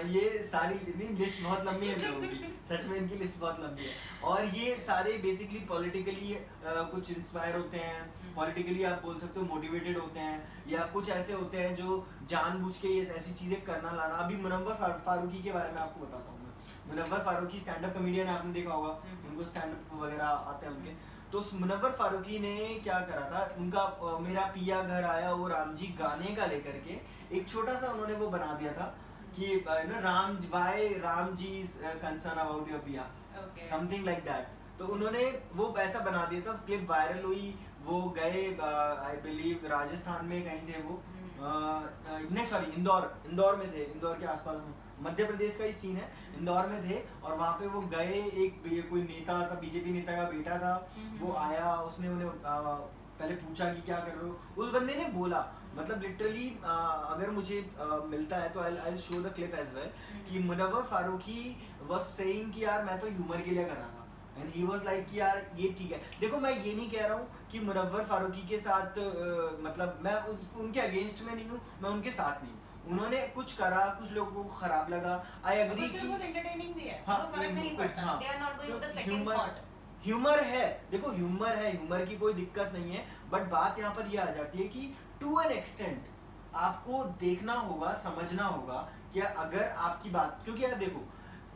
ये सारी लिस्ट बहुत लंबी है लोगों की, सच में इनकी लिस्ट बहुत लंबी है। और ये सारे बेसिकली पॉलिटिकली कुछ इंस्पायर होते हैं, पॉलिटिकली आप बोल सकते हो मोटिवेटेड होते हैं, या कुछ ऐसे होते हैं जो जानबूझ के ये ऐसी चीज़ें करना लाना। अभी मुनव्वर फारूकी के बारे में आपको बताता हूँ मैं। Munawar Faruqui stand up comedian है, आपने देखा होगा, उनको स्टैंड अप वगैरह आते हैं उनके। तो मुनव्वर फारूकी ने क्या करा था, उनका मेरा पिया घर आया वो राम जी गाने का लेकर के एक छोटा सा उन्होंने वो बना दिया था कि Ram ji concern about your पिया, समथिंग लाइक दैट। तो उन्होंने वो ऐसा बना दिया था, क्लिप वायरल हुई, वो गए आई बिलीव राजस्थान में कहीं थे वो, नहीं सॉरी इंदौर में थे, इंदौर के आसपास में, मध्य प्रदेश का ही सीन है, इंदौर में थे। और वहाँ पे वो गए, एक कोई नेता था, बीजेपी नेता का बेटा था, वो आया, उसने उन्हें पहले पूछा कि क्या कर रहे हो। उस बंदे ने बोला, मतलब लिटरली अगर मुझे मिलता है तो I show the clip as well, कि मुनव्वर फारूकी वाज सेइंग कि यार मैं तो ह्यूमर के लिए कर रहा था, एंड ही वाज लाइक कि यार ये ठीक है। देखो मैं ये नहीं कह रहा हूँ कि मुनव्वर फारूकी के साथ मतलब मैं उनके अगेंस्ट में नहीं हूँ, मैं उनके साथ नहीं हूँ। उन्होंने कुछ करा, कुछ लोगों को खराब लगा, आई एग्री कि एंटरटेनिंग भी है, हाँ, तो फर्क नहीं पड़ता, they are not going with the second thought. Humour है, देखो ह्यूमर है, ह्यूमर की कोई दिक्कत नहीं है, बट बात यहाँ पर ये आ जाती है कि टू एन एक्सटेंट आपको देखना होगा, समझना होगा कि अगर आपकी बात, क्योंकि यार देखो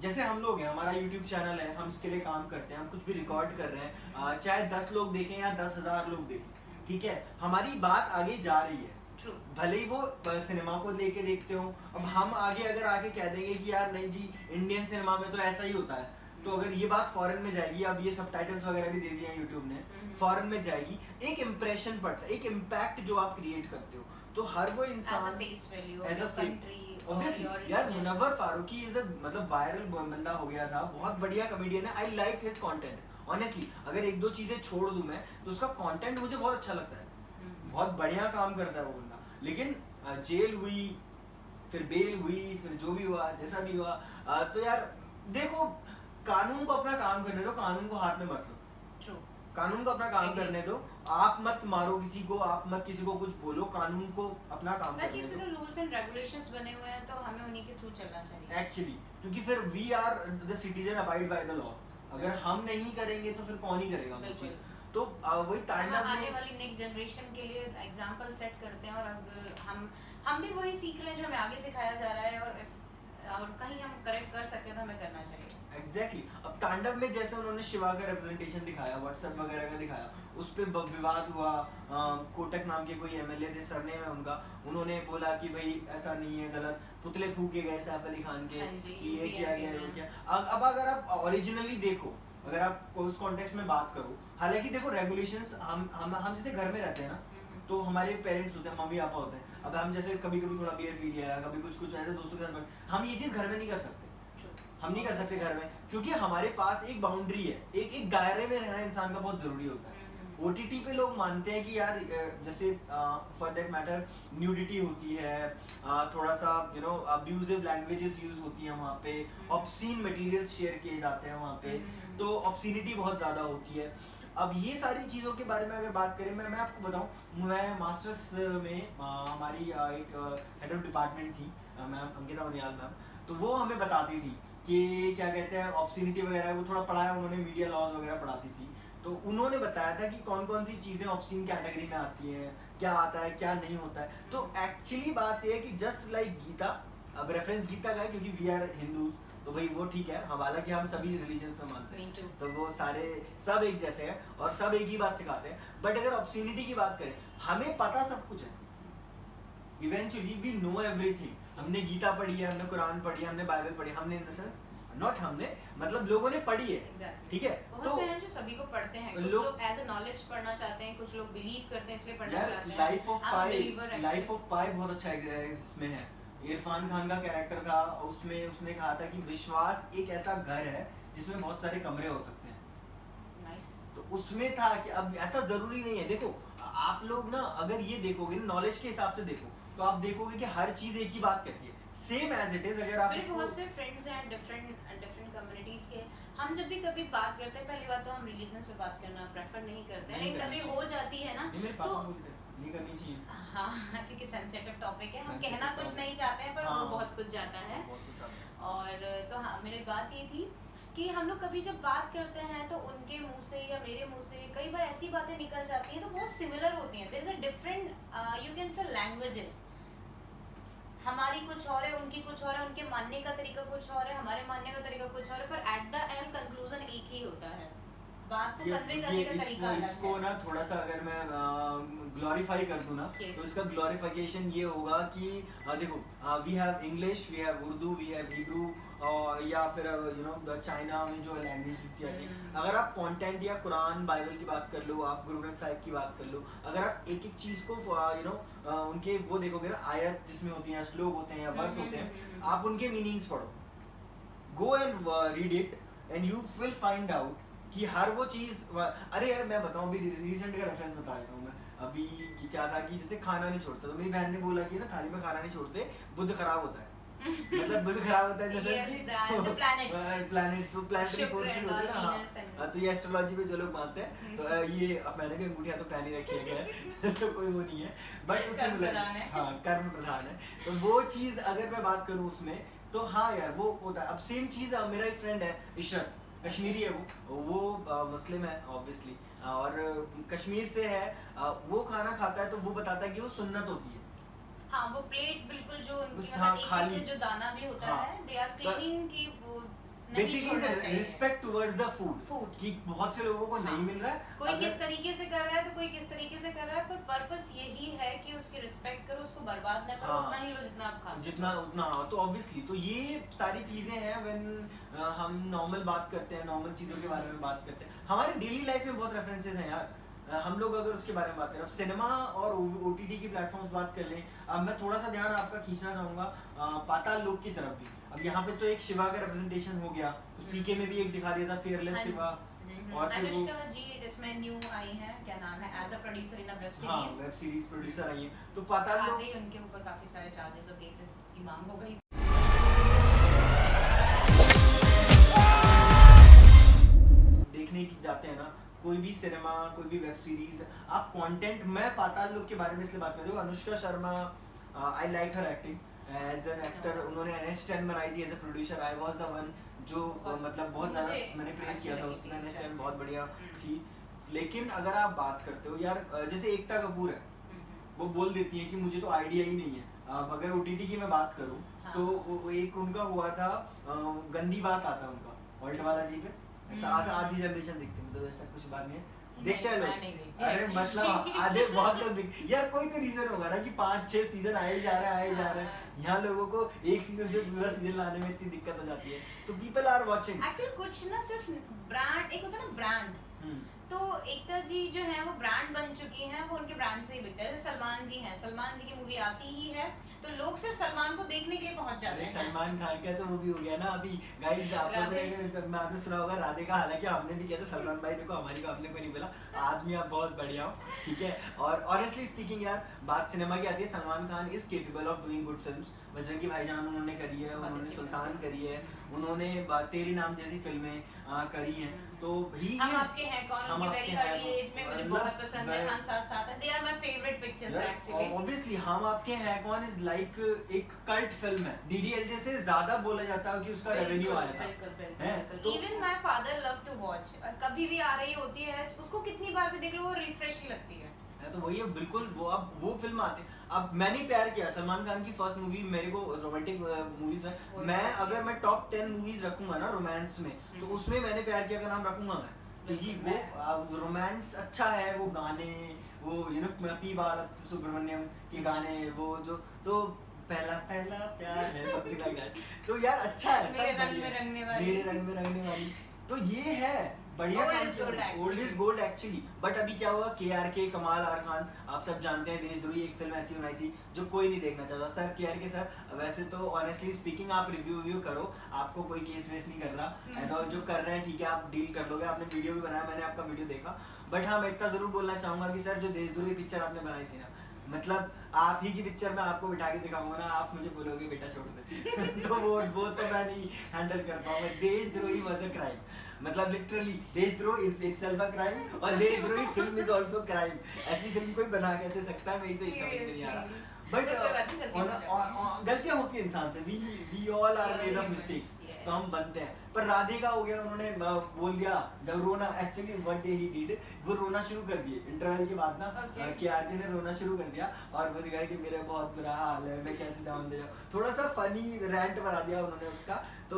जैसे हम लोग हैं, हमारा YouTube चैनल है, हम इसके लिए काम करते हैं, हम कुछ भी रिकॉर्ड कर रहे हैं, चाहे 10 लोग देखें या 10,000 लोग देखें, ठीक है, हमारी बात आगे जा रही है, भले ही वो सिनेमा को लेके देखते हो। अब हम आगे अगर आके कह देंगे कि यार नहीं जी इंडियन सिनेमा में तो ऐसा ही होता है, तो अगर ये बात फॉरेन में जाएगी, अब ये सबटाइटल्स वगैरह भी दे दिए हैं यूट्यूब ने, फॉरेन में जाएगी, एक इम्प्रेशन पड़ता है, एक इम्पैक्ट जो आप क्रिएट करते हो, तो हर वो इंसान face value as a of country Obviously, यार मुनव्वर फारूकी इज मतलब वायरल बंदा हो गया था, बहुत बढ़िया कॉमेडियन है, I like his content honestly. अगर एक दो चीजें छोड़ दूं मैं तो उसका कंटेंट मुझे बहुत अच्छा लगता है, बहुत बढ़िया काम करता है वो बंदा। लेकिन जेल हुई, फिर बेल हुई, फिर जो भी हुआ जैसा भी हुआ, तो यार देखो कानून को अपना काम करने दो, कानून को हाथ में मत लो, ट्रू, कानून को अपना काम करने दो, आप मत मारो किसी को, आप मत किसी को कुछ बोलो, कानून को अपना काम हर चीज करने के दो जो रूल्स एंड रेगुलेशंस बने हुए हैं तो हमें उन्हीं के थ्रू चलना चाहिए एक्चुअली, क्योंकि फिर we are the citizen abide by the law. अगर हम नहीं करेंगे तो फिर कौन ही करेगा वो बिल्कुल। चीज। तो वही हम तांडव आने में वाली नेक्स्ट जनरेशन के लिए एग्जांपल सेट करते हैं, और अगर हम भी वही सीख रहे हैं जो हमें आगे सिखाया जा रहा है, और कहीं हम करेक्ट कर सकते हैं तो हमें करना चाहिए। एग्जैक्टली अब तांडव में जैसे उन्होंने शिवा का रिप्रेजेंटेशन दिखाया, व्हाट्सएप वगैरह का दिखाया, उस पे विवाद हुआ, कोटक नाम के कोई एमएलए थे, सरनेम है उनका, उन्होंने बोला कि भाई ऐसा नहीं है, गलत, पुतले फूके गए सैफ अली खान के हाँ जी, कि ये किया गया, वो PRP क्या। अब अगर आप ओरिजिनली देखो, अगर आप उस कॉन्टेक्स्ट में बात करो, हालांकि देखो रेगुलेशंस हम जैसे घर में रहते हैं ना, तो हमारे पेरेंट्स होते हैं, मम्मी पापा होते हैं, अब हम जैसे कभी कभी थोड़ा बियर पी लिया, कभी कुछ ऐसे दोस्तों के साथ, हम ये चीज़ घर में नहीं कर सकते, हम नहीं कर सकते घर में, क्योंकि हमारे पास एक बाउंड्री है, एक दायरे में रहना इंसान का बहुत जरूरी होता है। ओटीटी पे लोग मानते हैं कि यार जैसे फॉर दैट मैटर न्यूडिटी होती है, थोड़ा सा अब्यूजिव लैंग्वेजेस यूज होती हैं वहाँ पे, ऑब्सीन मटेरियल्स शेयर किए जाते हैं वहाँ पे, तो ऑब्सीनिटी बहुत ज़्यादा होती है। अब ये सारी चीज़ों के बारे में अगर बात करें, मैं आपको बताऊं, मैं मास्टर्स में हमारी एक हेड ऑफ डिपार्टमेंट थी मैम अंकिता उनियाल मैम, तो वो हमें बताती थी कि क्या कहते हैं ऑब्सीनिटी वगैरह, वो थोड़ा पढ़ाया उन्होंने, मीडिया लॉज वगैरह पढ़ाती थी, तो उन्होंने बताया था कि कौन कौन सी चीज़ें ऑब्सीन कैटेगरी में आती हैं, क्या आता है क्या नहीं होता है। तो एक्चुअली बात ये है कि जस्ट लाइक गीता, अब रेफरेंस गीता का है क्योंकि वी आर हिंदूज, तो भाई वो ठीक है, हालांकि हम सभी रिलीजन्स में मानते हैं, तो वो सारे सब एक जैसे हैं और सब एक ही बात सिखाते हैं। बट अगर ऑब्सीनिटी की बात करें, हमें पता सब कुछ है, इवेंचुअली वी नो एवरीथिंग, हमने गीता पढ़ी है, हमने कुरान पढ़ी है, हमने बाइबल पढ़ी है, हमने इन द सेंस नॉट हमने मतलब लोगों ने पढ़ी है, ठीक है। बहुत से हैं जो सभी को पढ़ते हैं, कुछ लोग एज अ नॉलेज पढ़ना चाहते हैं, कुछ लोग बिलीव करते हैं इसलिए पढ़ना चाहते हैं। लाइफ ऑफ पाई बहुत अच्छा इसमें है, इरफान खान का कैरेक्टर था उसमें, उसने कहा था कि विश्वास एक ऐसा घर है जिसमें बहुत सारे कमरे हो सकते हैं। नाइस। तो उसमें था कि अब ऐसा जरूरी नहीं है, देखो आप लोग ना अगर ये देखोगे नॉलेज के हिसाब से देखो, तो आप देखोगे कि हर चीज एक ही बात कहती है, सेम एज इट इज। अगर आप मेरे बहुत से फ्रेंड्स हैं डिफरेंट कम्युनिटीज के, हम जब भी कभी बात करते हैं, पहली बात तो हम रिलीजन से बात करना प्रेफर नहीं करते हैं, लेकिन कभी हो जाती है ना, तो नहीं करनी चाहिए, हाँ, क्योंकि सेंसिटिव टॉपिक है, हम Sensitive कहना कुछ topic। नहीं चाहते हैं पर हाँ, वो बहुत कुछ जाता है। बहुत कुछ आता है। और तो हाँ, मेरी बात ये थी कि हम लोग कभी जब बात करते हैं तो उनके मुंह से या मेरे मुंह से कई बार ऐसी बातें निकल जाती हैं तो बहुत सिमिलर होती हैं, there is a different you can say languages, हमारी कुछ और है, उनकी कुछ और है, उनके मानने का तरीका कुछ और है, हमारे मानने का तरीका कुछ और है, पर एट द एंड कंक्लूजन एक ही होता है, बात को कन्वे करने का तरीका अलग है। इसको ना थोड़ा सा अगर मैं ग्लोरीफाई कर दूं ना, तो इसका ग्लोरिफिकेशन ये होगा कि देखो we have English, we have Urdu, we have Hebrew, या फिर चाइना में जो लैंग्वेज होती है, अगर आप कंटेंट या कुरान बाइबल की बात कर लो, आप गुरु ग्रंथ साहिब की बात कर लो, अगर आप एक एक चीज़ को उनके वो देखोगे ना, आयत जिसमें होती हैं, श्लोक होते हैं या वर्स होते हैं, आप उनके मीनिंग्स पढ़ो, go and read it and you will find out कि हर वो चीज़, अरे यार मैं बताऊँ, अभी रिसेंट का रेफरेंस बता देता हूँ मैं, अभी क्या था कि जैसे खाना नहीं छोड़ता, तो मेरी बहन ने बोला कि ना थाली में खाना नहीं छोड़ते बुद्ध खराब होता है, मतलब बुद्ध खराब होता है जैसे कि प्लैनेट्स प्लैनेटरी फोर्सेस होते हैं ना, हाँ, तो ये एस्ट्रोलॉजी पे जो लोग मानते हैं, तो ये अब मैंने भी अंगूठियां तो पहन ही रखी है तो कोई वो नहीं है, बट उसमें बोला हाँ कर्म प्रधान है, तो वो चीज़ अगर मैं बात करूँ उसमें, तो हाँ यार वो होता है। अब सेम चीज़ मेरा एक फ्रेंड है इशरत, कश्मीरी है वो मुस्लिम है ऑब्वियसली, और कश्मीर से है, वो खाना खाता है तो वो बताता है कि वो सुन्नत होती है, वो प्लेट बिल्कुल जो उनकी हाँ, मतलब खाली एक जो दाना भी होता है, दे आर क्लीनिंग कि वो basically respect towards the food कि बहुत से लोगों को नहीं मिल रहा है, कोई किस तरीके से कर रहा है तो कोई किस तरीके से कर रहा है, पर पर्पस यही है कि उसकी रिस्पेक्ट करो, उसको बर्बाद ना करो, उतना ही लो जितना आप खा जितना उतना। हाँ, तो ऑब्वियसली तो ये सारी चीजें हैं व्हेन हम नॉर्मल बात करते हैं, नॉर्मल चीजों के बारे में बात करते हैं, हमारे डेली लाइफ में बहुत रेफरेंसेस हैं यार। हम लोग अगर उसके बारे में बात करें, अब सिनेमा और OTT की प्लेटफॉर्म्स बात कर लें, अब मैं थोड़ा सा ध्यान आपका खींचना चाहूंगा पाताल लोक की तरफ भी। अब यहाँ पे तो एक शिवा का रिप्रेजेंटेशन हो गया, उस पीके में भी एक दिखा दिया था फेयरलेस शिवा, और फिर वो अनुष्का जी इसमें न्यू आई हैं, क्या नाम है, as a producer in a web हाँ सीरीज। वेब सीरीज प्रोड्यूसर आई है, तो पाताल लोक आते ही उनके ऊपर काफी सारे चार्जेस और केसेस की मांग हो गई। देखने की जाते हैं ना कोई भी सिनेमा, कोई भी वेब सीरीज, आप कंटेंट, मैं पाताल लोक के बारे में इसलिए बात कर रही हूँ, Anushka Sharma, I like her acting as an actor. उन्होंने NH10 बनाई थी as a producer, I was the one जो मतलब बहुत ज़्यादा मैंने प्रेस किया था उसमें, NH10 बहुत बढ़िया थी। लेकिन अगर आप बात करते हो यार, जैसे एकता कपूर है, वो बोल देती है कि मुझे तो आइडिया ही नहीं है। अगर OTT की मैं बात करूँ तो एक उनका हुआ था गंदी बात आता उनका ऑल्ट वाला जी पे, ऐसा आधी जनरेशन दिखती है, मतलब ऐसा कुछ बात नहीं है, देखते हैं लोग। अरे मतलब आधे बहुत लोग यार, कोई तो रीजन होगा ना कि 5-6 सीजन आए जा रहे हैं, यहाँ लोगों को एक सीजन से दूसरा सीजन लाने में इतनी दिक्कत हो जाती है, तो पीपल आर वाचिंग। एक्चुअली कुछ ना सिर्फ ब्रांड, एक होता है ना ब्रांड, तो एकता जी जो है वो ब्रांड बन चुकी हैं, वो उनके ब्रांड से ही बिकता है। जैसे सलमान जी हैं, सलमान जी की मूवी आती ही है तो लोग सिर्फ सलमान को देखने के लिए पहुंच जाते हैं। सलमान खान का तो वो भी हो गया ना अभी गाइस, आपने आपने सुना होगा राधे का, हालांकि हमने भी किया था, सलमान भाई देखो हमारी को आपने को नहीं बोला, आदमी आप बहुत बढ़िया हो, ठीक है। और ऑनेस्टली स्पीकिंग यार, बात सिनेमा की आती है, Salman Khan is capable of doing good films. Bajrangi भाईजान उन्होंने करी है, उन्होंने सुल्तान करी है, उन्होंने तेरे नाम जैसी फिल्में करी हैं, तो ही हम आपके हैं कौन, हम उनकी वेरी अर्ली एज में मुझे बहुत पसंद है, हम साथ साथ हैं, they are my favourite pictures actually. Obviously Hum Aapke Hain Koun is like एक कल्ट फिल्म है, DDLJ से ज्यादा बोला जाता है कि उसका रेवेन्यू आया था। बिल्कुल। Even my father love to watch, कभी भी आ रही होती है उसको कितनी बार भी देख लो वो रिफ्रेश ही लगती है। तो वही है बिल्कुल, वो अब वो फिल्म आती है। अब मैंने प्यार किया, सलमान खान की फर्स्ट मूवी मेरे को रोमांटिक मूवीज है, मैं अगर मैं टॉप 10 मूवीज रखूंगा ना रोमांस में, तो उसमें मैंने प्यार किया का नाम रखूंगा मैं, क्योंकि वो रोमांस अच्छा है, वो गाने, वो पी बाला सुब्रमण्यम के गाने, वो जो तो पहला पहला प्यार है समथिंग लाइक दैट, तो यार अच्छा है, मेरे रंग में रंगने वाली, तो ये है बढ़िया। Old is gold actually. But अभी क्या हुआ, KRK कमाल आर खान, आप सब जानते हैं, देशद्रोही एक फिल्म ऐसी बनाई थी जो कोई नहीं देखना चाहता। सर KRK सर, वैसे तो ऑनेस्टली स्पीकिंग आप रिव्यू करो, आपको कोई केस वेस नहीं कर रहा, ऐसा जो कर रहे हैं ठीक है, आप डील कर लोगे, आपने वीडियो भी बनाया, मैंने आपका वीडियो देखा। बट हाँ, मैं इतना जरूर बोलना चाहूंगा कि सर जो देशद्रोही पिक्चर आपने बनाई थी ना, मतलब आप ही की पिक्चर में आपको बिठा के दिखाऊंगा ना, आप मुझे बोलोगे बेटा छोड़ दे तो वो तो मैं नहीं हैंडल कर पाऊंगा। देशद्रोही वाज अ क्राइम, मतलब लिटरली देशद्रोह इज इटसेल्फ अ क्राइम, और देशद्रोही फिल्म इज आल्सो क्राइम। ऐसी फिल्म कोई बना कैसे सकता है, मैं तो समझ नहीं आ रहा। बट गलतियां होती है इंसान से, we all are made of mistakes, तो हम बनते हैं। पर राधे का हो गया, उन्होंने बोल दिया जब रोना, एक्चुअली व्हाट ही डिड, वो रोना शुरू कर दिए इंटरवल के बाद ना, KRK ने रोना शुरू कर दिया, और वो दिखाया कि मेरा बहुत बुरा हाल है, मैं कैसे जाऊं दे जाऊं, थोड़ा सा फनी रैंट बना दिया उन्होंने उसका। तो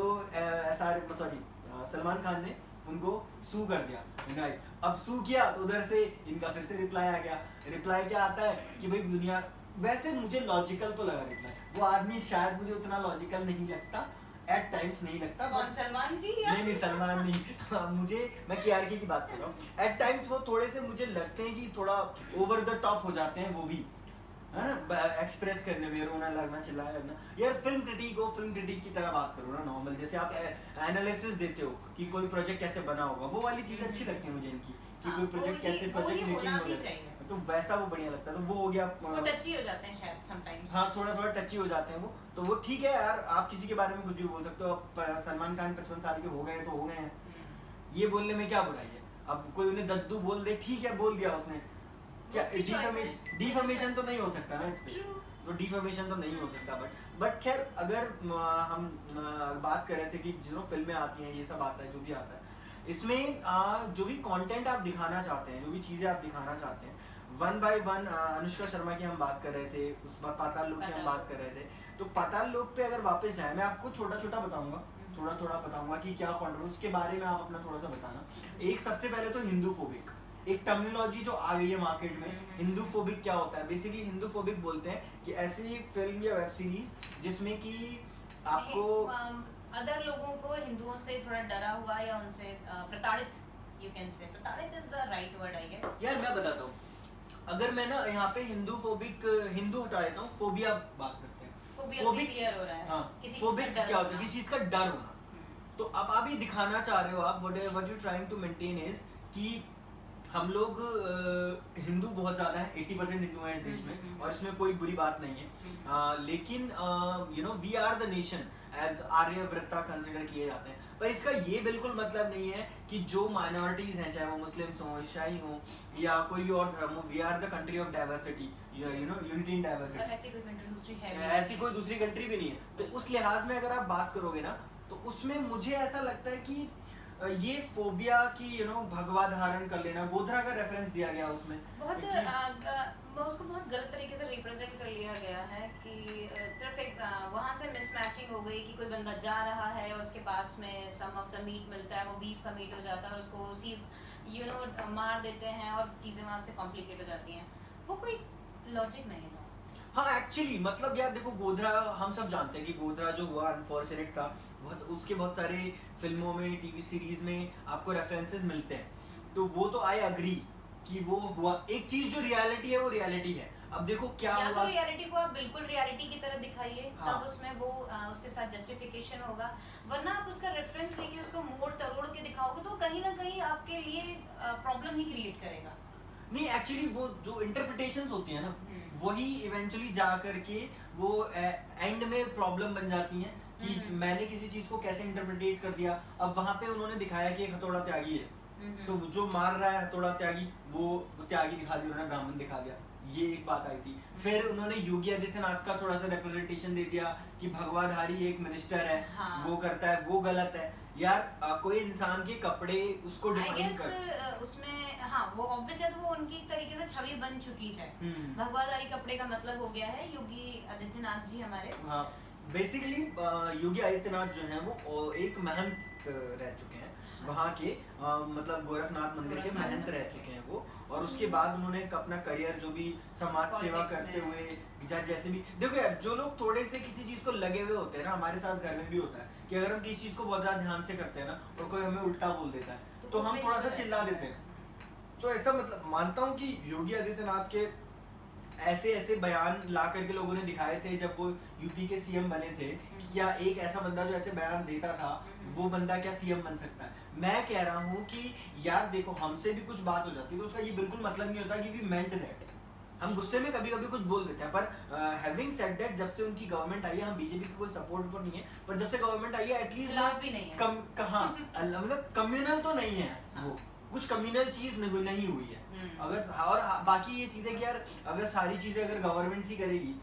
सलमान खान ने उनको सू कर दिया, अब सू किया तो उधर से इनका फिर से रिप्लाई आ गया। रिप्लाई क्या आता है कि भाई दुनिया, वैसे मुझे लॉजिकल तो लगा रिप्लाई, वो आदमी शायद मुझे उतना लॉजिकल नहीं लगता, एट टाइम्स नहीं लगता। कौन, सलमान जी? नहीं सलमान नहीं मुझे, मैं KRK की बात कर रहा हूँ। एट टाइम्स वो थोड़े से मुझे लगते हैं कि थोड़ा ओवर द टॉप हो जाते हैं, वो भी है ना, एक्सप्रेस करने में, रोना लगना, चिल्लाना लगना। यार फिल्म क्रिटिक की तरह बात करो ना, नॉर्मल जैसे आप एनालिसिस देते हो कि कोई प्रोजेक्ट कैसे बना होगा, वो वाली चीज अच्छी लगती है मुझे इनकी, कि कोई प्रोजेक्ट कैसे प्रोजेक्ट मेकिंग हो जाए, तो वैसा वो बढ़िया लगता है। तो वो हो गया, टची हो जाते हैं शायद समटाइम्स, हाँ थोड़ा टची हो जाते हैं वो, तो वो ठीक है यार, आप किसी के बारे में कुछ भी बोल सकते हो। अब सलमान खान 55 साल के हो गए तो हो गए हैं, ये बोलने में क्या बुराई है। अब कोई उन्हें दद्दू बोल दे, ठीक है बोल दिया उसने, क्या डिफेमेशन तो नहीं हो सकता ना इस पे, तो डिफेमेशन तो नहीं हो सकता। बट खैर, अगर हम बात कर रहे थे कि जो फिल्में आती हैं, ये सब आता है, जो भी आता है, इसमें जो भी कंटेंट आप दिखाना चाहते हैं, जो भी चीज़ें आप दिखाना चाहते हैं, one by one, Anushka Sharma की हम बात कर रहे थे, उस बार पाताल लोक की हम बात कर रहे थे, तो पाताल लोक पे अगर वापस जाए, मैं आपको छोटा बताऊंगा, थोड़ा बताऊंगा कि क्या कंट्रोवर्सी, उसके बारे में आप अपना थोड़ा सा बताना। एक सबसे पहले तो हिंदू फोबिक, एक टर्मिनोलॉजी जो आ गई है मार्केट में। हिंदू फोबिक क्या होता है? बेसिकली हिंदू फोबिक बोलते हैं कि ऐसी फिल्म या वेब सीरीज जिसमें कि आपको अदर लोगों को हिंदुओं से थोड़ा डरा हुआ या उनसे प्रताड़ित, यू कैन से प्रताड़ित is the right word I guess. यार मैं बताता हूँ, अगर मैं ना यहाँ पे हिंदू फोबिक, हिंदू हटा देता हूँ, फोबिया बात करते हैं। फोबिया से क्लियर हो रहा है। हाँ, किसी फोबिक क्या होता है? किसी चीज का डर होना। तो अब आप ये दिखाना चाह रहे हो, आप what you trying to maintain is कि हम लोग हिंदू बहुत ज़्यादा है, 80% हिंदू हैं इस देश में, और इसमें कोई बुरी बात नहीं है। लेकिन you know we are the nation as Aryavarta consider किए जाते हैं, पर इसका ये बिल्कुल मतलब नहीं है कि जो माइनॉरिटीज हैं, चाहे वो मुस्लिम्स हों, ईसाई हों या कोई भी और धर्म हो, we are the country of diversity, you know, unity in diversity. ऐसी कोई कंट्री दूसरी है, ऐसी कोई दूसरी कंट्री भी नहीं है। तो उस लिहाज में अगर आप बात करोगे ना, तो उसमें मुझे ऐसा लगता है कि ये फोबिया की यू नो भगवा धारण कर लेना, गोधरा का रेफरेंस दिया गया उसमें बहुत उसको बहुत गलत तरीके से रिप्रेजेंट कर लिया गया है कि सिर्फ एक वहाँ से मिसमैचिंग हो गई कि कोई बंदा जा रहा है और उसके पास में सम ऑफ द मीट मिलता है, वो बीफ का मीट हो जाता है और उसको उसी यू नो मार देते हैं और चीज़ें वहाँ से कॉम्प्लिकेट हो जाती हैं। वो कोई लॉजिक नहीं है। हाँ एक्चुअली मतलब यार देखो, गोधरा हम सब जानते हैं कि गोधरा जो हुआ अनफॉर्चुनेट था, उसके बहुत सारे फिल्मों में, टीवी सीरीज में आपको रेफरेंसेस मिलते हैं। तो वो तो आई अग्री कि वो हुआ। एक चीज जो रियलिटी है वो रियलिटी है। अब देखो क्या हुआ, तो रियलिटी को आप बिल्कुल रियलिटी की तरह दिखाइए, हाँ। तब उसमें वो उसके साथ जस्टिफिकेशन होगा, वरना आप उसका रेफरेंस लेके उसको मोड़ तोड़ के दिखाओगे तो कहीं ना कहीं आपके लिए प्रॉब्लम ही क्रिएट करेगा। नहीं एक्चुअली वो जो इंटरप्रिटेशंस होती है ना, वही इवेंचुअली जा करके वो एंड में प्रॉब्लम बन जाती हैं कि मैंने किसी चीज को कैसे इंटरप्रिटेट कर दिया। अब वहां पे उन्होंने दिखाया कि एक हथौड़ा त्यागी है, तो जो मार रहा है हथौड़ा त्यागी, वो त्यागी दिखा दिया उन्होंने, ब्राह्मण दिखा दिया, ये एक बात आई थी। फिर उन्होंने योगी आदित्यनाथ का थोड़ा सा रिप्रेजेंटेशन दे दिया कि भगवाधारी एक मिनिस्टर है, हाँ। वो करता है, वो गलत है। यार कोई इंसान के कपड़े उसको डिफाइन कर, उसमें हाँ वो ऑब्वियस है, तो वो उनकी एक तरीके से छवि बन चुकी है। भगवाधारी कपड़े का मतलब हो गया है योगी आदित्यनाथ जी हमारे। हाँ बेसिकली योगी आदित्यनाथ जो हैं वो एक महंत रह चुके हैं वहाँ के, मतलब गोरखनाथ मंदिर के महंत रह चुके हैं वो। और उसके बाद उन्होंने अपना करियर जो भी समाज सेवा करते हुए जैसे भी, देखो यार जो लोग थोड़े से किसी चीज को लगे हुए होते हैं ना, हमारे साथ घर में भी होता है कि अगर हम किसी चीज को बहुत ज्यादा ध्यान से करते हैं ना और कोई हमें उल्टा बोल देता है तो हम थोड़ा सा चिल्ला देते हैं। तो ऐसा मतलब मानता हूँ कि योगी आदित्यनाथ के ऐसे ऐसे बयान ला करके लोगों ने दिखाए थे जब वो यूपी के सीएम बने थे, कि क्या एक ऐसा बंदा जो ऐसे बयान देता था वो बंदा क्या सीएम बन सकता है। मैं कह रहा हूँ कि यार देखो, हमसे भी कुछ बात हो जाती है तो उसका ये बिल्कुल मतलब नहीं होता कि वी मेंट दैट। हम गुस्से में कभी कभी कुछ बोल देते हैं, पर हैविंग सेड दैट, जब से उनकी गवर्नमेंट आई है, हम बीजेपी की कोई सपोर्ट पर नहीं है, पर जब से गवर्नमेंट आई है एटलीस्ट भी नहीं है। कहाँ मतलब कम्युनल तो नहीं है, वो कुछ कम्युनल चीज नहीं हुई है। अगर और बाकी ये चीजें कि यार अगर सारी चीजें अगर गवर्नमेंट ही करेगी,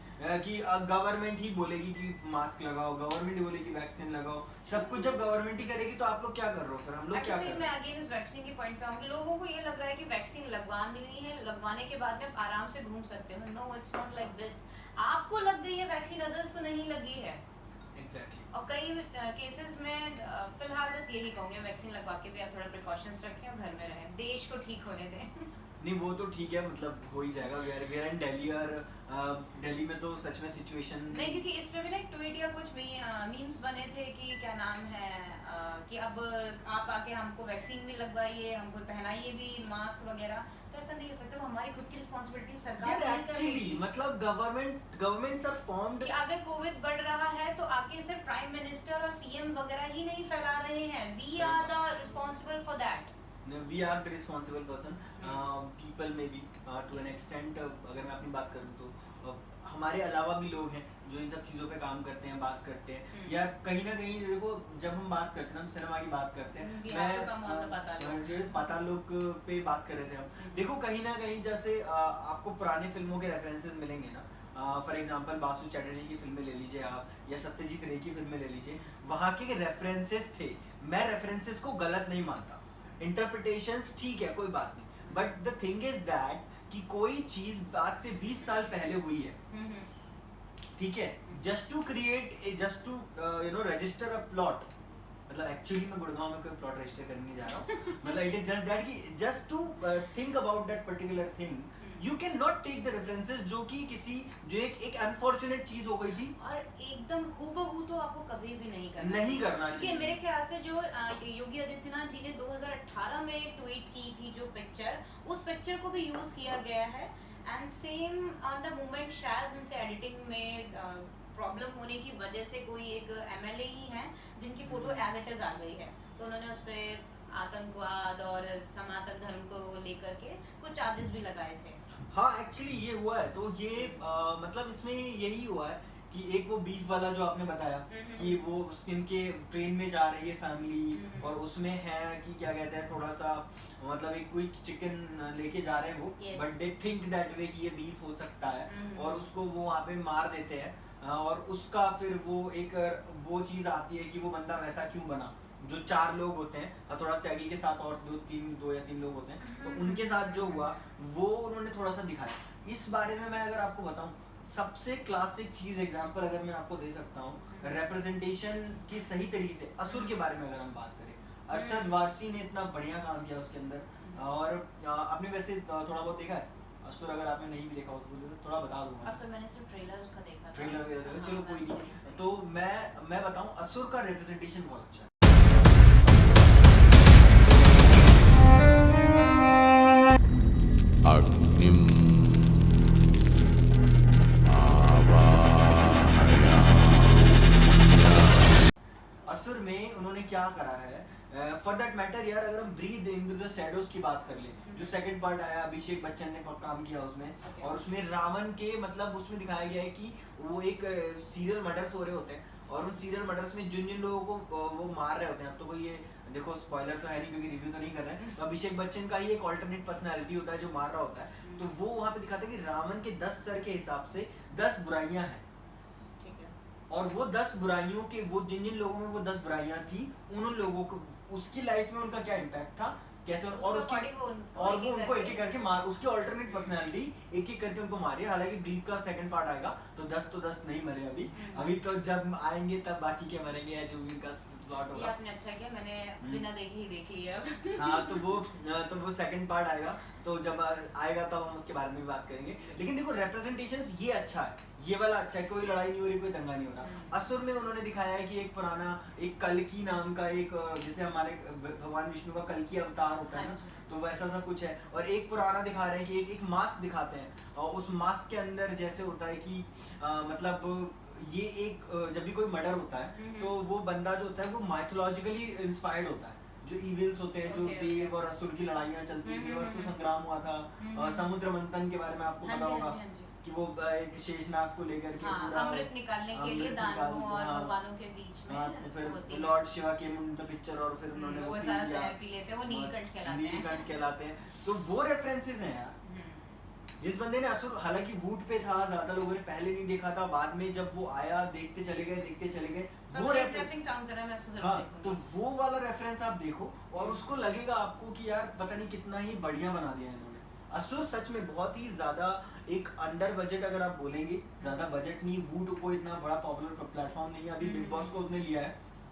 कि गवर्नमेंट ही बोलेगी कि मास्क लगाओ, गवर्नमेंट ही बोलेगी वैक्सीन लगाओ, सब कुछ जब गवर्नमेंट ही करेगी तो आप लोग क्या कर रहे हो, फिर हम लोग क्या कर रहे हैं? मैं अगेन इस वैक्सीन के पॉइंट पे आऊंगी। लोगों को ये लग रहा है कि वैक्सीन लगवानी है, लगवाने के बाद में आप आराम से घूम सकते हो। No, it's not like this. आपको लग गई है वैक्सीन, अदर्स को नहीं लगी है। Exactly. और कई केसेस में फिलहाल बस यही कहूँगे, वैक्सीन लगवा के भी आप थोड़ा प्रिकॉशंस रखें और घर में रहें, देश को ठीक होने दें। नहीं वो तो ठीक है, मतलब हो ही जाएगा। वी आर इन दिल्ली, और दिल्ली में तो सच में सिचुएशन नहीं, क्योंकि इस पे भी ना एक ट्वीट या कुछ मीम्स बने थे कि क्या नाम है कि अब आप आके हमको वैक्सीन भी लगवाइए, हमको पहनाइए भी मास्क वगैरह। तो ऐसा नहीं हो सकता, वो हमारी खुद की रिस्पांसिबिलिटी सरकार यार एक्चुअली मतलब गवर्नमेंट्स आर फॉर्म्ड कि अगर कोविड बढ़ रहा है तो आके सिर्फ प्राइम मिनिस्टर और सीएम वगैरह ही नहीं फैला रहे हैं। We are the responsible for that. We are the responsible person. People may be to an extent, अगर मैं अपनी बात करूँ तो हमारे अलावा भी लोग हैं जो इन सब चीज़ों पे काम करते हैं, बात करते हैं। या कहीं ना कहीं देखो, जब हम बात करते हैं, हम सिनेमा की बात करते हैं, मैं पाताल लोक पे बात कर रहे थे हम। देखो कहीं ना कहीं जैसे आपको पुराने फिल्मों के रेफरेंसेस मिलेंगे ना, फॉर एग्जांपल बासु चैटर्जी की फिल्में ले लीजिए आप, या सत्यजीत रे की फिल्में ले लीजिए, वहाँ के रेफरेंसेस थे। मैं रेफरेंसेस को गलत नहीं मानता, इंटरप्रिटेशंस ठीक है, कोई बात नहीं, but the thing is that कि कोई चीज आज से 20 साल पहले हुई है, ठीक है, just to create, just to you know register a plot, मतलब एक्चुअली मैं गुड़गांव में कोई प्लॉट रजिस्टर करने नहीं जा रहा हूँ मतलब इट इज जस्ट दैट कि just to think about that particular thing you can not take the references जो कि किसी जो एक अनफॉर्चुनेट चीज हो गई थी और एकदम हूबहू तो आपको कभी भी नहीं करना चाहिए क्योंकि मेरे ख्याल से जो योगी आदित्यनाथ जी ने 2018 में ट्वीट की थी जो पिक्चर, उस पिक्चर को भी यूज किया गया है and same on the moment शायद उनसे एडिटिंग में प्रॉब्लम होने की वजह से कोई एक एमएलए ही है जिनकी फोटो एज इट इज आ गई है, तो उन्होंने उस पर आतंकवाद और सनातन धर्म को लेकर के कुछ चार्जेस भी लगाए थे। हाँ एक्चुअली ये हुआ है, तो ये मतलब इसमें यही हुआ है कि एक वो बीफ वाला जो आपने बताया कि वो इनके ट्रेन में जा रही है फैमिली और उसमें है कि क्या कहते हैं थोड़ा सा मतलब एक कोई चिकन लेके जा रहे हैं वो, but they think that way कि ये बीफ हो सकता है और उसको वो वहाँ पे मार देते हैं और उसका फिर वो एक वो चीज़ आती है कि वो बंदा वैसा क्यों बना, जो 4 लोग होते हैं थोड़ा त्यागी के साथ और 2 या 3 लोग होते हैं, तो उनके साथ जो हुआ वो उन्होंने थोड़ा सा दिखाया। इस बारे में मैं अगर आपको बताऊं सबसे क्लासिक चीज एग्जांपल अगर मैं आपको दे सकता हूं रेप्रेजेंटेशन की सही तरीके से असुर के बारे में अगर हम बात करें, अरशद वारसी ने इतना बढ़िया काम किया उसके अंदर और आपने वैसे थोड़ा बहुत देखा है असुर, अगर आपने नहीं भी देखा हो तो मुझे थोड़ा बता दूंगा। असुर मैंने सिर्फ ट्रेलर उसका देखा था। ट्रेलर देखा, चलो कोई नहीं, तो मैं बताऊं असुर का रिप्रेजेंटेशन बहुत अच्छा है। अग्निम असुर में उन्होंने क्या करा है फॉर दैट मैटर यार, अगर हम ब्रीथ इनटू द शैडोज की बात कर ले, जो सेकंड पार्ट आया अभिषेक बच्चन ने काम किया उसमें और उसमें रावण के मतलब उसमें दिखाया गया है कि वो एक सीरियल मर्डर्स हो रहे होते हैं और उन सीरियल मर्डर्स में जिन जिन लोगों को वो मार रहे होते हैं, अब तो कोई ये देखो स्पॉइलर तो है नहीं क्योंकि रिव्यू तो नहीं कर रहे हैं, तो अभिषेक बच्चन का ही एक ऑल्टरनेट पर्सनालिटी होता है जो मार रहा होता है, तो वो वहाँ पे दिखाता है कि रावण के 10 सर के हिसाब से 10 बुराइयां हैं और वो 10 बुराइयों के वो जिन जिन लोगों में वो 10 बुराइयां थी उन लोगों को उसकी लाइफ में उनका क्या इम्पैक्ट था कैसे और उसकी और वो उनको एक एक करके मार उसकी ऑल्टरनेट पर्सनालिटी एक एक करके उनको मारी। हालांकि ब्रीथ का सेकंड पार्ट आएगा तो 10 नहीं मरे अभी तो जब आएंगे तब बाकी के मरेंगे या जो भी इनका प्लॉट होगा। ये आपने अच्छा किया, मैंने बिना देखे ही देख लिया। हाँ तो वो सेकंड पार्ट आएगा तो जब आएगा तब हम उसके बारे में भी बात करेंगे। लेकिन देखो रिप्रेजेंटेशंस ये अच्छा है, ये वाला अच्छा है, कोई लड़ाई नहीं हो रही कोई दंगा नहीं हो रहा। असुर में उन्होंने दिखाया है कि एक पुराना एक कल्कि नाम का एक जैसे हमारे भगवान विष्णु का कल्कि अवतार होता है ना, तो वैसा सा कुछ है और एक पुराना दिखा रहे हैं कि एक मास्क दिखाते हैं और उस मास्क के अंदर जैसे होता है कि मतलब ये एक जब भी कोई मर्डर होता है तो वो बंदा जो होता है वो माइथोलॉजिकली इंस्पायर्ड होता है, जो इविल्स होते हैं जो देव और असुर की लड़ाइयाँ चलती हैं, देवासुर संग्राम हुआ था, समुद्र मंथन के बारे में आपको पता होगा कि वो एक शेषनाग को लेकर के पूरा अमृत निकालने के लिए दानवों और भगवानों के बीच में तो फिर Lord Shiva came in the picture और फिर उन्होंने वो सारा शहर पी लेते हैं, वो नीलकंठ कहलाते हैं, तो वो रेफरेंसेस हैं यार। जिस बंदे ने असुर हालांकि वूट पे था, ज्यादा लोगों ने पहले नहीं देखा था, बाद में जब वो आया देखते चले गए वो इंटरेस्टिंग साउंड कर रहा है, मैं इसको जरूर देखूंगा। तो वो वाला रेफरेंस आप देखो और उसको लगेगा आपको कि यार पता नहीं कितना ही बढ़िया बना दिया इन्होंने। असुर सच में बहुत ही ज्यादा एक अंडर बजट अगर आप बोलेंगे, ज्यादा बजट नहीं, वूट को इतना बड़ा पॉपुलर प्लेटफॉर्म नहीं है, अभी बिग बॉस को उसने लिया है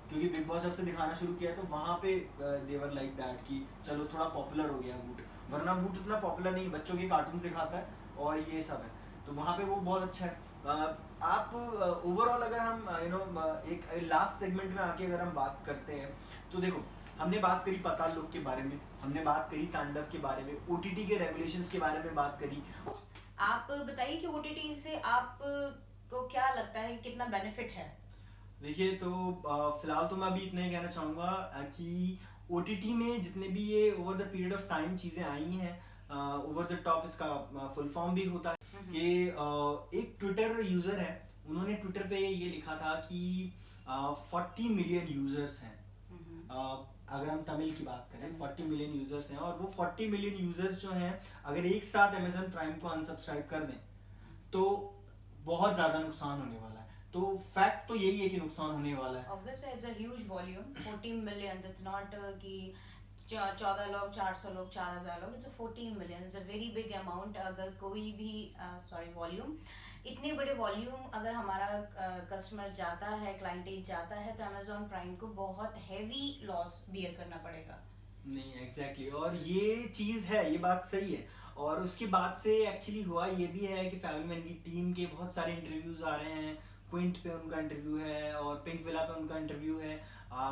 क्योंकि बिग बॉस जब से दिखाना शुरू किया तो वहाँ पे देवर लाइक दैट कि चलो थोड़ा पॉपुलर हो गया वूट, वरना वूट उतना पॉपुलर नहीं, बच्चों के कार्टून दिखाता है और ये सब है, तो वहाँ पे वो बहुत अच्छा है। आप ओवरऑल अगर हम एक लास्ट सेगमेंट में आके अगर हम बात करते हैं तो देखो हमने बात करी पाताल लोक के बारे में, हमने बात करी तांडव के बारे में, ओटीटी के रेगुलेशंस के बारे में बात करी। आप बताइए कि ओटीटी से आपको क्या लगता है, कितना बेनिफिट है? देखिए तो फिलहाल तो मैं अभी इतना ही कहना चाहूँगा कि ओटीटी में जितने भी ये over the period of time चीज़ें आई हैं, ओवर द टॉप इसका फुल फॉर्म भी होता है कि एक ट्विटर यूज़र है, उन्होंने ट्विटर पे ये लिखा था कि 40 मिलियन यूज़र्स हैं, अगर हम तमिल की बात करें 40 मिलियन यूज़र्स हैं और वो 40 मिलियन यूज़र्स जो हैं अगर एक साथ अमेजन प्राइम को अनसब्सक्राइब कर दें तो बहुत ज़्यादा नुकसान होने वाला है। तो फैक्ट तो यही है कि नुकसान होने वाला है। Obviously it's a huge volume, 14 million, it's not कि 14 लोग, 400 लोग, 4000 लोग, it's a 14 million, it's a very big amount। अगर कोई भी वॉल्यूम इतने बड़े वॉल्यूम अगर हमारा कस्टमर जाता है, क्लाइंटेज जाता है, तो अमेजोन प्राइम को बहुत हैवी लॉस बियर करना पड़ेगा। नहीं एग्जैक्टली और ये चीज़ है, ये बात सही है। और उसके बाद से एक्चुअली हुआ ये भी है कि फैमिली मैन की टीम के बहुत सारे इंटरव्यूज आ रहे हैं। क्विंट पे उनका इंटरव्यू है और पिंक विला पे उनका इंटरव्यू है।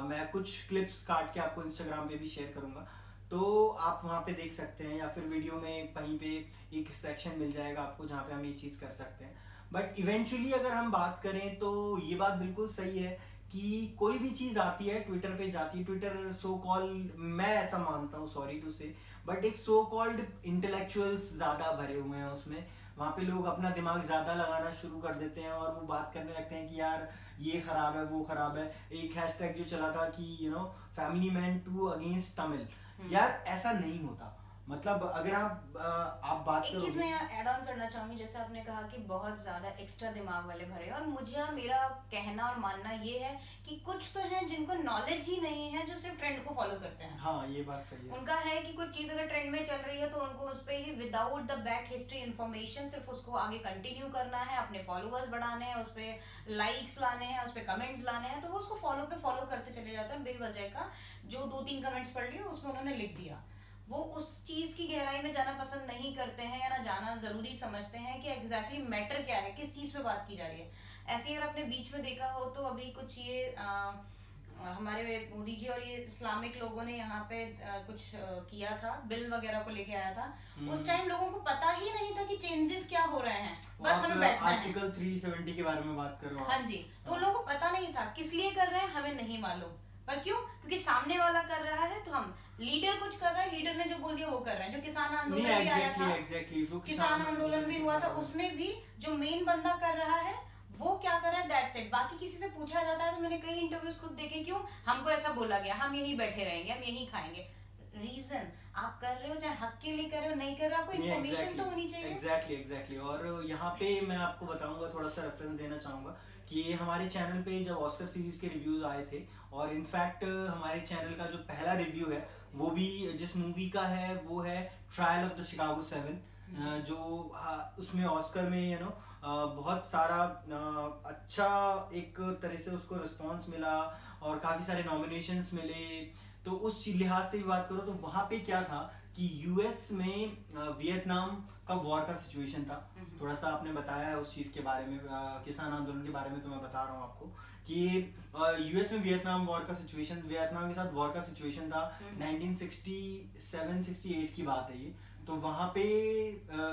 मैं कुछ क्लिप्स काट के आपको इंस्टाग्राम पे भी शेयर करूंगा, तो आप वहाँ पे देख सकते हैं, या फिर वीडियो में कहीं पे एक सेक्शन मिल जाएगा आपको जहाँ पे हम ये चीज़ कर सकते हैं। बट इवेंचुअली अगर हम बात करें तो ये बात बिल्कुल सही है कि कोई भी चीज़ आती है ट्विटर पे जाती है। ट्विटर सो कॉल्ड, मैं ऐसा मानता हूँ, सॉरी टू से, बट एक सो कॉल्ड इंटेलेक्चुअल्स ज़्यादा भरे हुए हैं उसमें। वहाँ पे लोग अपना दिमाग ज़्यादा लगाना शुरू कर देते हैं और वो बात करने लगते हैं कि यार ये ख़राब है, वो ख़राब है। एक हैशटैग जो चला था कि फैमिली मैन 2 अगेंस्ट तमिल, यार ऐसा नहीं होता। मतलब अगर आप बात एक चीज मैं यहाँ ऐड ऑन करना चाहूंगी, जैसे आपने कहा कि बहुत ज्यादा एक्स्ट्रा दिमाग वाले भरे हैं, और मुझे मेरा कहना और मानना ये है कि कुछ तो हैं जिनको नॉलेज ही नहीं है, जो सिर्फ ट्रेंड को फॉलो करते हैं। हाँ ये बात सही है। उनका है कि कुछ चीज अगर ट्रेंड में चल रही है तो उनको उस पर ही without the back history information सिर्फ उसको आगे कंटिन्यू करना है, अपने फॉलोअर्स बढ़ाने हैं, उस पर लाइक्स लाने हैं, उस पर कमेंट्स लाने हैं, तो वो उसको फॉलो पे फॉलो करते चले जाते हैं बेवजह का। जो 2-3 कमेंट्स पढ़ लिए उसमें उन्होंने लिख दिया, वो उस चीज की गहराई में जाना पसंद नहीं करते हैं या ना जाना जरूरी समझते हैं कि एग्जैक्टली मैटर क्या है, किस चीज पे बात की जा रही है। ऐसे ही अगर आपने बीच में देखा हो तो अभी कुछ ये हमारे मोदी जी और ये इस्लामिक लोगों ने यहाँ पे कुछ किया था, बिल वगैरह को लेके आया था। उस टाइम लोगों को पता ही नहीं था कि चेंजेस क्या हो रहे हैं, बस हमें बैठना है। आर्टिकल 370 के बारे में बात कर रहा हूँ। हाँ जी, तो लोगों को पता नहीं था किस लिए कर रहे हैं, हमें नहीं मालूम, पर क्यों? क्योंकि सामने वाला कर रहा है तो हम, लीडर कुछ कर रहा है, लीडर ने जो बोल दिया वो कर रहे हैं। जो किसान आंदोलन भी आया था, किसान आंदोलन भी हुआ था, उसमें भी जो मेन बंदा कर रहा है वो क्या कर रहा है, दैट्स इट। बाकी किसी से पूछा जाता है तो मैंने कई इंटरव्यूज खुद देखे, क्यों हमको ऐसा बोला गया, हम यही बैठे रहेंगे, हम यही खाएंगे। रीजन आप कर रहे हो, चाहे हक के लिए कर रहे हो, नहीं कर रहे हो, आपको इन्फॉर्मेशन तो होनी चाहिए। एग्जैक्टली और यहाँ पे मैं आपको बताऊंगा, थोड़ा सा रेफरेंस देना चाहूंगा कि हमारे चैनल पे जब ऑस्कर सीरीज के रिव्यूज आए थे, और इनफैक्ट हमारे चैनल का जो पहला रिव्यू है वो भी जिस मूवी का है वो है ट्रायल ऑफ द शिकागो 7, जो उसमें ऑस्कर में बहुत सारा अच्छा एक तरह से उसको रिस्पॉन्स मिला और काफ़ी सारे नॉमिनेशंस मिले। तो उस लिहाज से भी बात करो तो वहाँ पे क्या था कि यूएस में वियतनाम का वॉर का सिचुएशन था। थोड़ा सा आपने बताया है उस चीज़ के बारे में, किसान आंदोलन के बारे में, तो मैं बता रहा हूँ आपको कि यूएस में वियतनाम वॉर का सिचुएशन, वियतनाम के साथ वॉर का सिचुएशन था। 1967-68 की बात है ये। तो वहाँ पे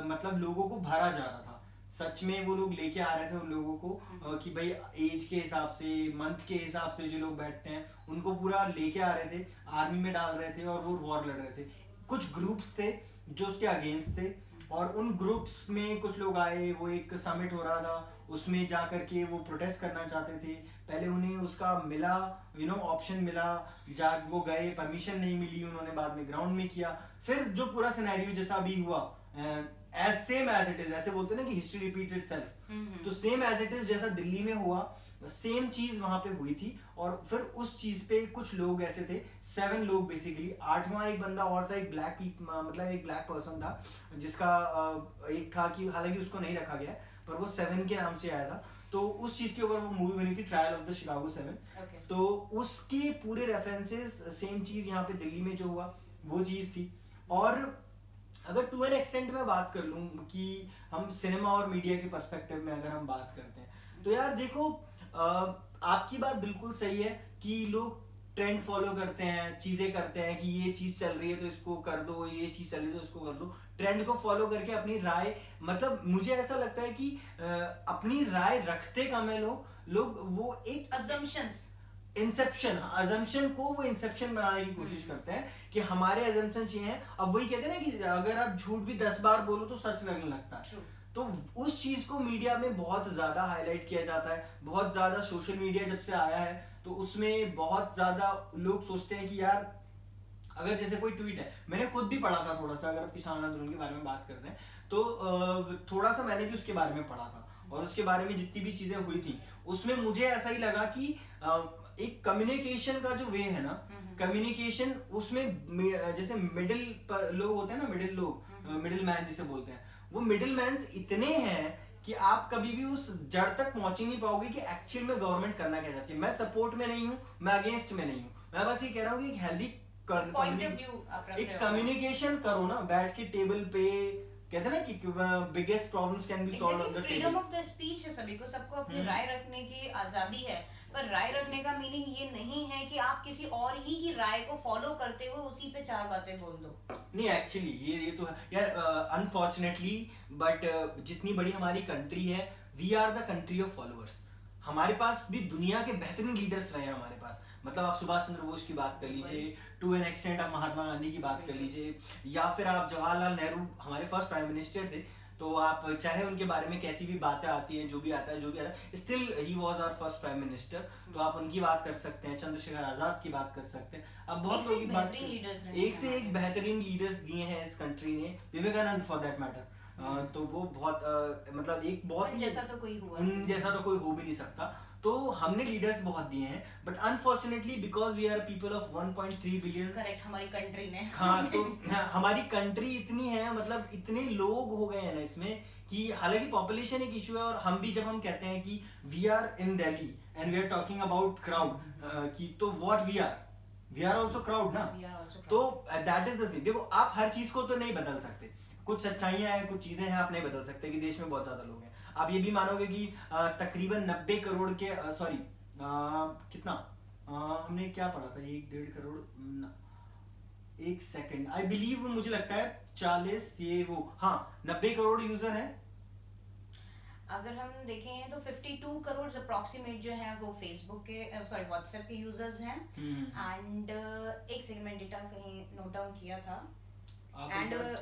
मतलब लोगों को भरा जा रहा था, सच में वो लोग लेके आ रहे थे उन लोगों को कि भाई एज के हिसाब से, मंथ के हिसाब से जो लोग बैठते हैं उनको पूरा लेके आ रहे थे, आर्मी में डाल रहे थे और वो वॉर लड़ रहे थे। कुछ ग्रुप्स थे जो उसके अगेंस्ट थे, और उन ग्रुप्स में कुछ लोग आए, वो एक समिट हो रहा था, उसमें जा करके वो प्रोटेस्ट करना चाहते थे। पहले उन्हें उसका मिला, ऑप्शन मिला, वो गए, परमिशन नहीं मिली, उन्होंने बाद में ग्राउंड में किया। फिर जो पूरा सिनेरियो जैसा भी हुआ, सेम एज इट इज, ऐसे बोलते हैं ना कि हिस्ट्री रिपीट्स इटसेल्फ, तो सेम एज इट इज जैसा दिल्ली में हुआ सेम चीज वहां पे हुई थी। और फिर उस चीज पे कुछ लोग ऐसे थे, 7 लोग बेसिकली, 8वां एक बंदा और था, एक एक ब्लैक पर्सन था जिसका एक था कि हालांकि उसको नहीं रखा गया पर वो 7 के नाम से आया था। तो उस चीज के ऊपर वो मूवी बनी थी, ट्रायल ऑफ द शिकागो 7। तो उसके पूरे रेफरेंसेस सेम चीज यहाँ पे दिल्ली में जो हुआ वो चीज थी। और अगर टू एन एक्सटेंट में बात कर लूँ कि हम सिनेमा और मीडिया के पर्सपेक्टिव में अगर हम बात करते हैं तो यार देखो, आपकी बात बिल्कुल सही है कि लोग ट्रेंड फॉलो करते हैं, चीजें करते हैं कि ये चीज चल रही है तो इसको कर दो, ये चीज चल रही है तो इसको कर दो। ट्रेंड को फॉलो करके अपनी राय, मतलब मुझे ऐसा लगता है कि अपनी राय रखते कम है लोग वो एक अजम्पशन को वो इंसेप्शन बनाने की कोशिश करते हैं कि हमारे अजम्पशन चाहिए हैं। अब वही कहते हैं ना कि अगर आप झूठ भी 10 बार बोलो तो सच लगने लगता है। तो उस चीज को मीडिया में बहुत ज्यादा हाईलाइट किया जाता है, बहुत ज्यादा सोशल मीडिया जब से आया है तो उसमें बहुत ज्यादा लोग सोचते हैं कि यार अगर जैसे कोई ट्वीट है, मैंने खुद भी पढ़ा था थोड़ा सा, अगर किसान आंदोलन के बारे में बात करते हैं तो थोड़ा सा मैंने भी उसके बारे में पढ़ा था, और उसके बारे में जितनी भी चीजें हुई थी उसमें मुझे ऐसा ही लगा कि एक कम्युनिकेशन का जो वे है ना, कम्युनिकेशन उसमें जैसे मिडिल लोग होते हैं ना, मिडिल मैन जिसे बोलते हैं, वो मिडिल मैन इतने हैं कि आप कभी भी उस जड़ तक पहुंच ही नहीं पाओगे कि एक्चुअल में गवर्नमेंट करना क्या चाहती है। मैं सपोर्ट में नहीं हूँ, मैं अगेंस्ट में नहीं हूँ, मैं बस ये कह रहा हूँ कि एक हेल्दी पॉइंट ऑफ व्यू आप रख रहे एक हो। कम्युनिकेशन करो ना, बैठ के टेबल पे। कहते हैं ना कि biggest problems can be solved on the freedom table. Of the speech है, सभी को, सबको अपनी राय रखने की आजादी है, पर राय रखने का मीनिंग ये नहीं है कि आप किसी और ही की राय को फॉलो करते हुए उसी पे 4 बातें बोल दो। नहीं एक्चुअली ये तो है यार, अनफॉर्चुनेटली बट जितनी बड़ी हमारी कंट्री है, we are the country of followers. हमारे पास भी दुनिया के बेहतरीन लीडर्स रहे हैं हमारे पास। मतलब आप सुभाष चंद्र बोस की बात कर लीजिए, टू एन एक्सटेंट आप महात्मा गांधी की बात कर लीजिए, या फिर आप जवाहरलाल नेहरू हमारे फर्स्ट प्राइम मिनिस्टर थे। तो आप चाहे उनके बारे में कैसी भी बातें आती हैं, जो भी आता है, still he was our first prime minister. तो आप उनकी बात कर सकते हैं, चंद्रशेखर आजाद की बात कर सकते हैं, अब बहुत लोगों की बात, एक से एक बेहतरीन लीडर्स दिए हैं इस कंट्री ने, विवेकानंद फॉर दैट मैटर। तो वो बहुत मतलब एक बहुत उन जैसा तो कोई हुआ उन जैसा तो कोई हो भी नहीं सकता। तो हमने लीडर्स बहुत दिए हैं, but unfortunately because we are people of 1.3 billion, correct, हमारी कंट्री ने हाँ, तो हमारी कंट्री इतनी है, मतलब इतने लोग हो गए हैं ना इसमें, कि हालांकि पॉपुलेशन एक इशू है, और हम भी जब हम कहते हैं कि we are in Delhi and we are talking about crowd, कि तो what we are also crowd ना। तो दैट इज द थिंग। देखो आप हर चीज को तो नहीं बदल सकते, कुछ सच्चाइयां हैं, कुछ चीजें हैं आप नहीं बदल सकते कि देश में बहुत ज्यादा लोग हैं। आप ये भी मानोगे कि तकरीबन 90 करोड़ के सॉरी कितना हमने क्या पढ़ा था, 1.5 करोड़, एक सेकंड, आई बिलीव मुझे लगता है 40 ये वो, हाँ 90 करोड़ यूजर हैं। अगर हम देखें तो 52 करोड़ अप्रॉक्सीमेट जो है वो फेसबुक के सॉरी व्हाट्सएप के यूजर्स हैं। एंड एक सेकंड में डेटा कहीं नोट डाउन किया था, आप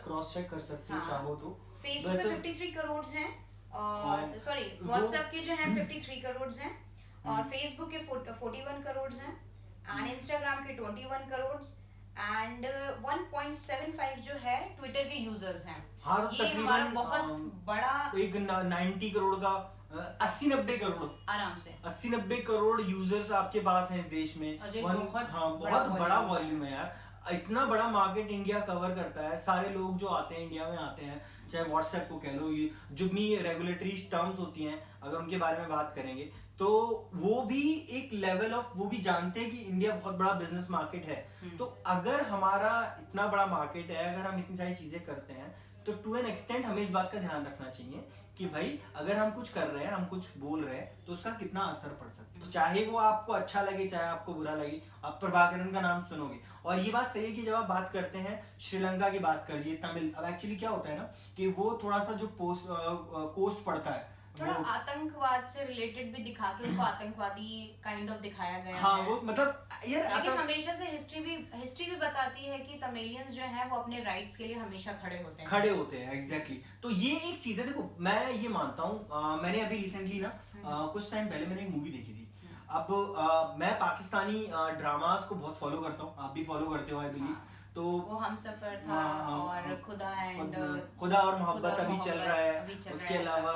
क्रॉस चेक कर सकते हो चाहो तो। फेसबुक पे 53 करोड़ हैं, और सॉरी व्हाट्सएप के जो हैं 53 करोड़ हैं, और फेसबुक के 41 करोड़ हैं, एंड इंस्टाग्राम के 21 करोड़, एंड 1.75 जो है ट्विटर के यूजर्स हैं। हाँ, ये हमारा बहुत बड़ा एक 90 करोड़ का 80-90 करोड़ आराम से 80-90 करोड़ यूजर्स आपके पास हैं इस देश में। बहुत बड़ा वॉल्यूम है यार, इतना बड़ा मार्केट इंडिया कवर करता है। सारे लोग जो आते हैं इंडिया में आते हैं, चाहे व्हाट्सएप को कह लो, ये जो भी रेगुलेटरी टर्म्स होती हैं अगर उनके बारे में बात करेंगे, तो वो भी एक लेवल ऑफ, वो भी जानते हैं कि इंडिया बहुत बड़ा बिजनेस मार्केट है। तो अगर हमारा इतना बड़ा मार्केट है, अगर हम इतनी सारी चीजें करते हैं, तो टू एन एक्सटेंट हमें इस बात का ध्यान रखना चाहिए कि भाई अगर हम कुछ कर रहे हैं, हम कुछ बोल रहे हैं, तो उसका कितना असर पड़ सकता है। तो चाहे वो आपको अच्छा लगे, चाहे आपको बुरा लगे, आप प्रभाकरण का नाम सुनोगे। और ये बात सही है कि जब आप बात करते हैं श्रीलंका की बात कर लीजिए, तमिल, अब एक्चुअली क्या होता है ना कि वो थोड़ा सा जो कोस्ट पड़ता है, थोड़ा आतंकवाद से रिलेटेड भी दिखा के उनको आतंकवादी काइंड ऑफ दिखाया गया हाँ, है। वो मतलब यार लेकिन हमेशा से हिस्ट्री भी बताती है कि तमिलियंस जो हैं वो अपने राइट्स के लिए हमेशा खड़े होते हैं। एग्जैक्टली। तो ये एक चीज है, देखो मैं ये मानता हूँ, मैंने अभी रिसेंटली ना कुछ टाइम पहले मैंने एक मूवी देखी थी। अब मैं पाकिस्तानी ड्रामास को बहुत फॉलो करता हूँ, आप भी फॉलो करते हो आई बिलीव। तो वो हम सफर था, और खुदा और मोहब्बत अभी चल रहा है। उसके अलावा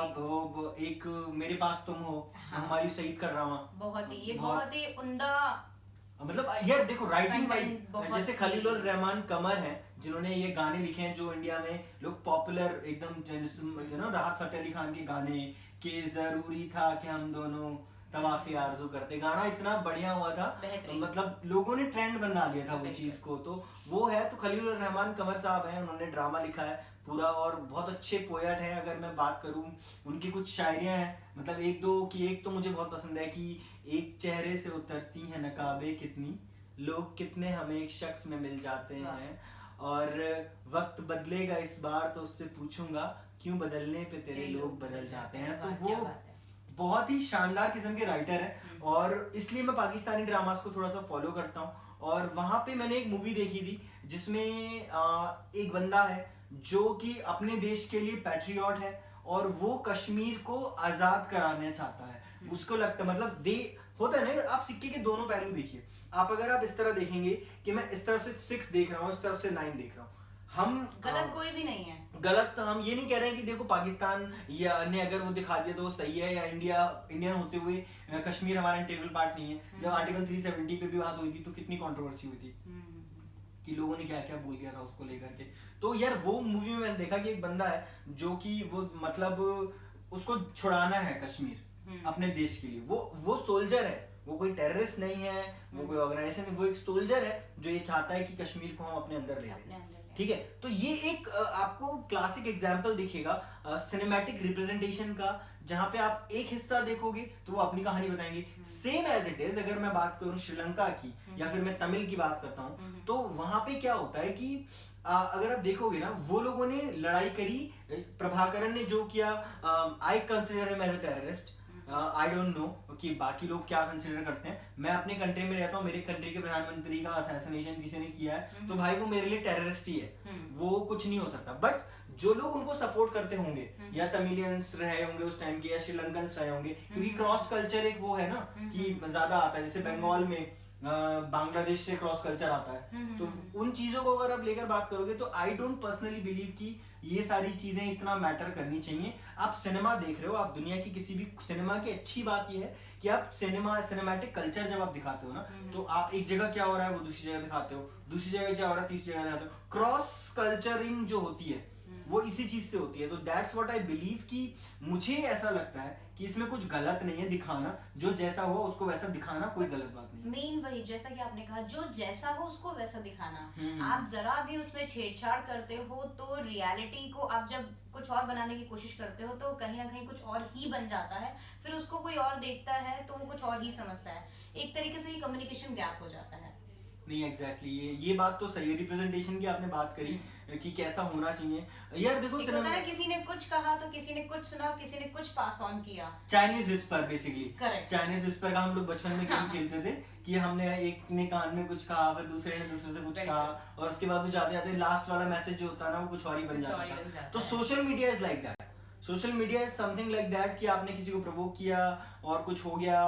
एक मेरे पास तुम हो, हमायूं सईद का ड्रामा, बहुत ही उम्दा, मतलब यार देखो राइटिंग वाइज, जैसे खलील उर रहमान कमर हैं जिन्होंने ये गाने लिखे हैं जो इंडिया में लोग पॉपुलर एकदम, राहत फतेह अली खान के गाने, कि जरूरी था कि हम दोनों तवाफी आरज़ू करते, गाना इतना बढ़िया हुआ था, मतलब लोगों ने ट्रेंड बना लिया था वो चीज को। तो वो है, तो खलील उर रहमान कमर साहब हैं, उन्होंने ड्रामा लिखा है पूरा, और बहुत अच्छे पोएट हैं। अगर मैं बात करूं, उनकी कुछ शायरियां हैं, मतलब एक तो मुझे बहुत पसंद है कि एक चेहरे से उतरती हैं नकाबे कितनी, लोग कितने हमें एक शख्स में मिल जाते हैं, और वक्त बदलेगा इस बार तो उससे पूछूंगा क्यों बदलने पे तेरे लोग बदल जाते हैं। तो वो बहुत ही शानदार किस्म के राइटर है, और इसलिए मैं पाकिस्तानी ड्रामास को थोड़ा सा फॉलो करता हूँ। और वहां पे मैंने एक मूवी देखी थी जिसमें एक बंदा है जो कि अपने देश के लिए पैट्रियट है, और वो कश्मीर को आजाद कराना चाहता है। उसको लगता, मतलब होता है ना, आप सिक्के के दोनों पहलू देखिए। आप अगर आप इस तरह देखेंगे कि मैं इस तरफ से 6 देख रहा हूँ, इस तरफ से 9 देख रहा हूँ, हम गलत कोई भी नहीं है। गलत तो हम ये नहीं कह रहे हैं कि देखो पाकिस्तान या ने अगर वो दिखा दिया तो वो सही है, या इंडियन होते हुए कश्मीर हमारा इंटीग्रल पार्ट नहीं है। जब आर्टिकल 370 पे भी बात हुई थी तो कितनी कंट्रोवर्सी हुई थी कि लोगों ने क्या क्या बोल दिया था उसको लेकर के। तो यार वो मूवी में मैंने देखा कि एक बंदा है जो कि वो मतलब उसको छुड़ाना है कश्मीर अपने देश के लिए। वो सोल्जर है, वो कोई टेररिस्ट नहीं है, वो कोई ऑर्गेनाइजेशन नहीं, वो एक सोल्जर है जो ये चाहता है कि कश्मीर को हम अपने अंदर ले लें। ठीक है, तो ये एक आपको क्लासिक एग्जांपल दिखेगा सिनेमैटिक रिप्रेजेंटेशन का, जहां पे आप एक हिस्सा देखोगे तो वो अपनी कहानी बताएंगे। सेम एज इट इज अगर मैं बात करूं श्रीलंका की या फिर मैं तमिल की बात करता हूं, तो वहां पे क्या होता है कि अगर आप देखोगे ना, वो लोगों ने लड़ाई करी, प्रभाकरण ने जो किया, I consider him as a terrorist. I don't know कि बाकी लोग क्या कंसिडर करते हैं। मैं अपने कंट्री में रहता हूँ, मेरे कंट्री के प्रधानमंत्री का असैसिनेशन किसी ने किया है तो भाई वो मेरे लिए टेररिस्ट ही है, वो कुछ नहीं हो सकता। बट जो लोग उनको सपोर्ट करते होंगे, या तमिलियंस रहे होंगे उस टाइम के, या श्रीलंकन्स रहे होंगे, क्योंकि क्रॉस कल्चर एक वो है ना कि ज्यादा आता है, जैसे बंगाल में बांग्लादेश से क्रॉस कल्चर आता है, तो उन चीजों को अगर आप लेकर बात करोगे तो आई डोंट पर्सनली बिलीव कि ये सारी चीजें इतना मैटर करनी चाहिए। आप सिनेमा देख रहे हो, आप दुनिया की किसी भी सिनेमा की अच्छी बात ये है कि आप सिनेमैटिक कल्चर जब आप दिखाते हो ना, तो आप एक जगह क्या हो रहा है वो दूसरी जगह दिखाते हो, दूसरी जगह क्या हो रहा है तीसरी जगह दिखाते हो। क्रॉस कल्चरिंग जो होती है वो इसी चीज से होती है। तो दैट्स व्हाट आई बिलीव कि मुझे ऐसा लगता है कि इसमें कुछ गलत नहीं है दिखाना, जो जैसा हुआ उसको वैसा दिखाना कोई गलत बात नहीं है। मेन वही, जैसा कि आपने कहा, जो जैसा हो उसको वैसा दिखाना। आप जरा भी उसमें छेड़छाड़ करते हो तो रियलिटी को आप जब कुछ और बनाने की कोशिश करते हो तो कहीं ना कहीं कुछ और ही बन जाता है, फिर उसको कोई और देखता है तो वो कुछ और ही समझता है, एक तरीके से ही कम्युनिकेशन गैप हो जाता है। नहीं एग्जैक्टली ये बात तो सही है। रिप्रेजेंटेशन की आपने बात करी कि कैसा होना चाहिए। यार देखो किसी ने कुछ कहा तो किसी ने कुछ सुना, किसी ने कुछ पास ऑन किया। Chinese whisper basically, correct, Chinese whisper का हम लोग बचपन में गेम खेलते थे कि हमने एक ने कान में कुछ कहा, फिर दूसरे ने दूसरे से कुछ कहा, और उसके बाद वो जाते जाते लास्ट वाला मैसेज जो होता है ना वो कुछ और ही बन जाता है। तो social media is like that, social media is something like that कि आपने किसी को प्रोवोक किया और कुछ हो गया।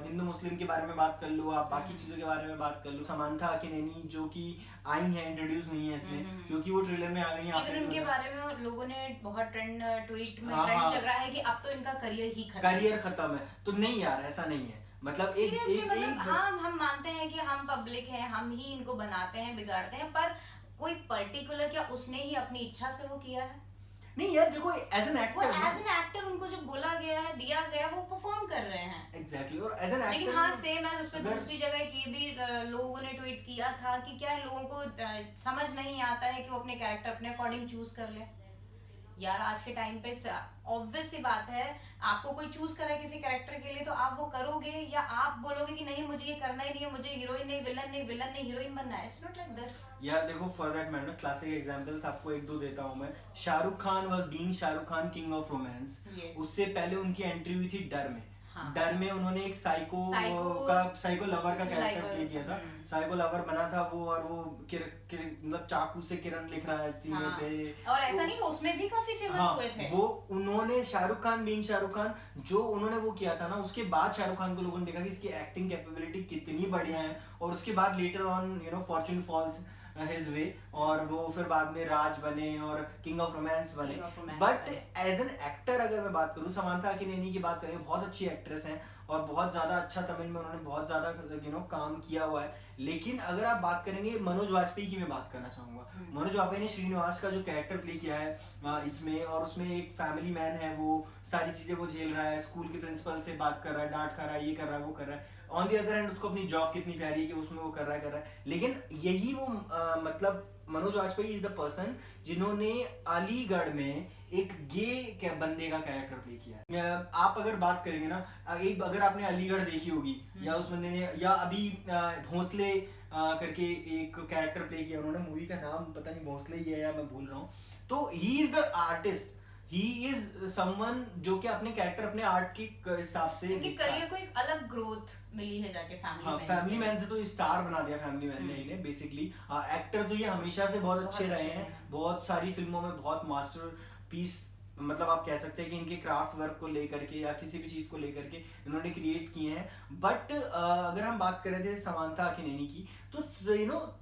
हिंदू मुस्लिम के बारे में बात कर लो, आप बाकी चीजों के बारे में बात कर लो। समांथा अकिनेनी जो कि आई हैं, इंट्रोड्यूस हुई हैं इसमें, क्योंकि वो ट्रेलर में आ गई हैं। इवन उनके बारे में लोगों ने बहुत ट्रेंड ट्वीट में ट्रेंड चल रहा है कि अब तो इनका करियर खत्म है। तो नहीं यार, ऐसा नहीं है। मतलब एक हाँ, हम मानते हैं कि हम पब्लिक हैं, हम ही इनको बनाते हैं, बिगाड़ते हैं, पर कोई पर्टिकुलर क्या उसने ही अपनी इच्छा से वो किया है? नहीं यार देखो, एज एन एक्टर उनको जो बोला गया है, दिया गया, वो परफॉर्म कर रहे हैं। एग्जैक्टली, और एज एन एक्टर। लेकिन हाँ, सेम एज उस पे दूसरी जगह की भी लोगों ने ट्वीट किया था कि क्या है, लोगों को समझ नहीं आता है कि वो अपने कैरेक्टर अपने अकॉर्डिंग चूज कर ले। यार आज के टाइम पे ऑब्वियस सी बात है, आपको कोई चूज करे किसी कैरेक्टर के लिए तो आप वो करोगे, या आप बोलोगे कि नहीं मुझे ये करना ही नहीं है, मुझे हीरोइन नहीं, विलन नहीं, विलन नहीं, हीरोइन बनना है। It's not like this. यार देखो, for that matter classic examples आपको एक दो देता हूं मैं। Shahrukh Khan was being Shahrukh Khan, king of romance. उससे पहले उनकी एंट्री हुई थी डर में। डर में उन्होंने एक साइको लवर का कैरेक्टर प्ले किया था। साइको लवर बना था वो, और वो मतलब चाकू से किरण लिख रहा है सीने पे, और ऐसा नहीं, उसमें भी काफी फेमस हुए थे वो। उन्होंने शाहरुख खान बीइंग शाहरुख खान जो उन्होंने वो किया था ना, उसके बाद शाहरुख खान को लोगों ने देखा कि इसकी एक्टिंग कैपेबिलिटी कितनी बढ़िया है, और उसके बाद later on fortune falls his way, और वो फिर बाद में राज बने और किंग ऑफ रोमांस बने। बट एज एन एक्टर अगर मैं बात करूं, समांथा अकिनेनी की बात करें, बहुत अच्छी एक्ट्रेस हैं और बहुत ज्यादा अच्छा तमिल में उन्होंने बहुत ज्यादा काम किया हुआ है। लेकिन अगर आप बात करेंगे मनोज वाजपेयी की, मैं बात करना चाहूंगा। मनोज वाजपेयी ने श्रीनिवास का जो कैरेक्टर प्ले किया है इसमें, और उसमें एक फैमिली मैन है, वो सारी चीजें वो झेल रहा है, स्कूल के प्रिंसिपल से बात कर रहा है, डांट खा रहा है, ये कर रहा है, वो कर रहा है। ऑन दी अदर हैंड उसको अपनी जॉब कितनी प्यारी है कि उसमें वो कर रहा है। लेकिन यही वो मतलब Manoj Vajpayee is the person जिन्होंने अलीगढ़ में एक गे बंदे का कैरेक्टर प्ले किया है। आप अगर बात करेंगे ना, अगर आपने अलीगढ़ देखी होगी, या उस बंदे ने, या अभी भोसले करके एक कैरेक्टर प्ले किया उन्होंने, मूवी का नाम पता नहीं भोसले ही है या मैं भूल रहा हूँ। तो he is the artist, he is someone जो कि अपने कैरेक्टर, अपने आर्ट के हिसाब से इनके करियर को एक अलग ग्रोथ मिली है जाके फैमिली मैन से। तो स्टार बना दिया फैमिली मैन ने इन्हें बेसिकली। एक्टर तो ये हमेशा से बहुत अच्छे रहे हैं, बहुत सारी फिल्मों में बहुत मास्टरपीस, मतलब आप कह सकते हैं कि इनके क्राफ्ट वर्क को लेकर के या किसी भी चीज को लेकर के इन्होंने क्रिएट किए हैं। बट अगर हम बात कर रहे थे समांथा अकिनेनी की, तो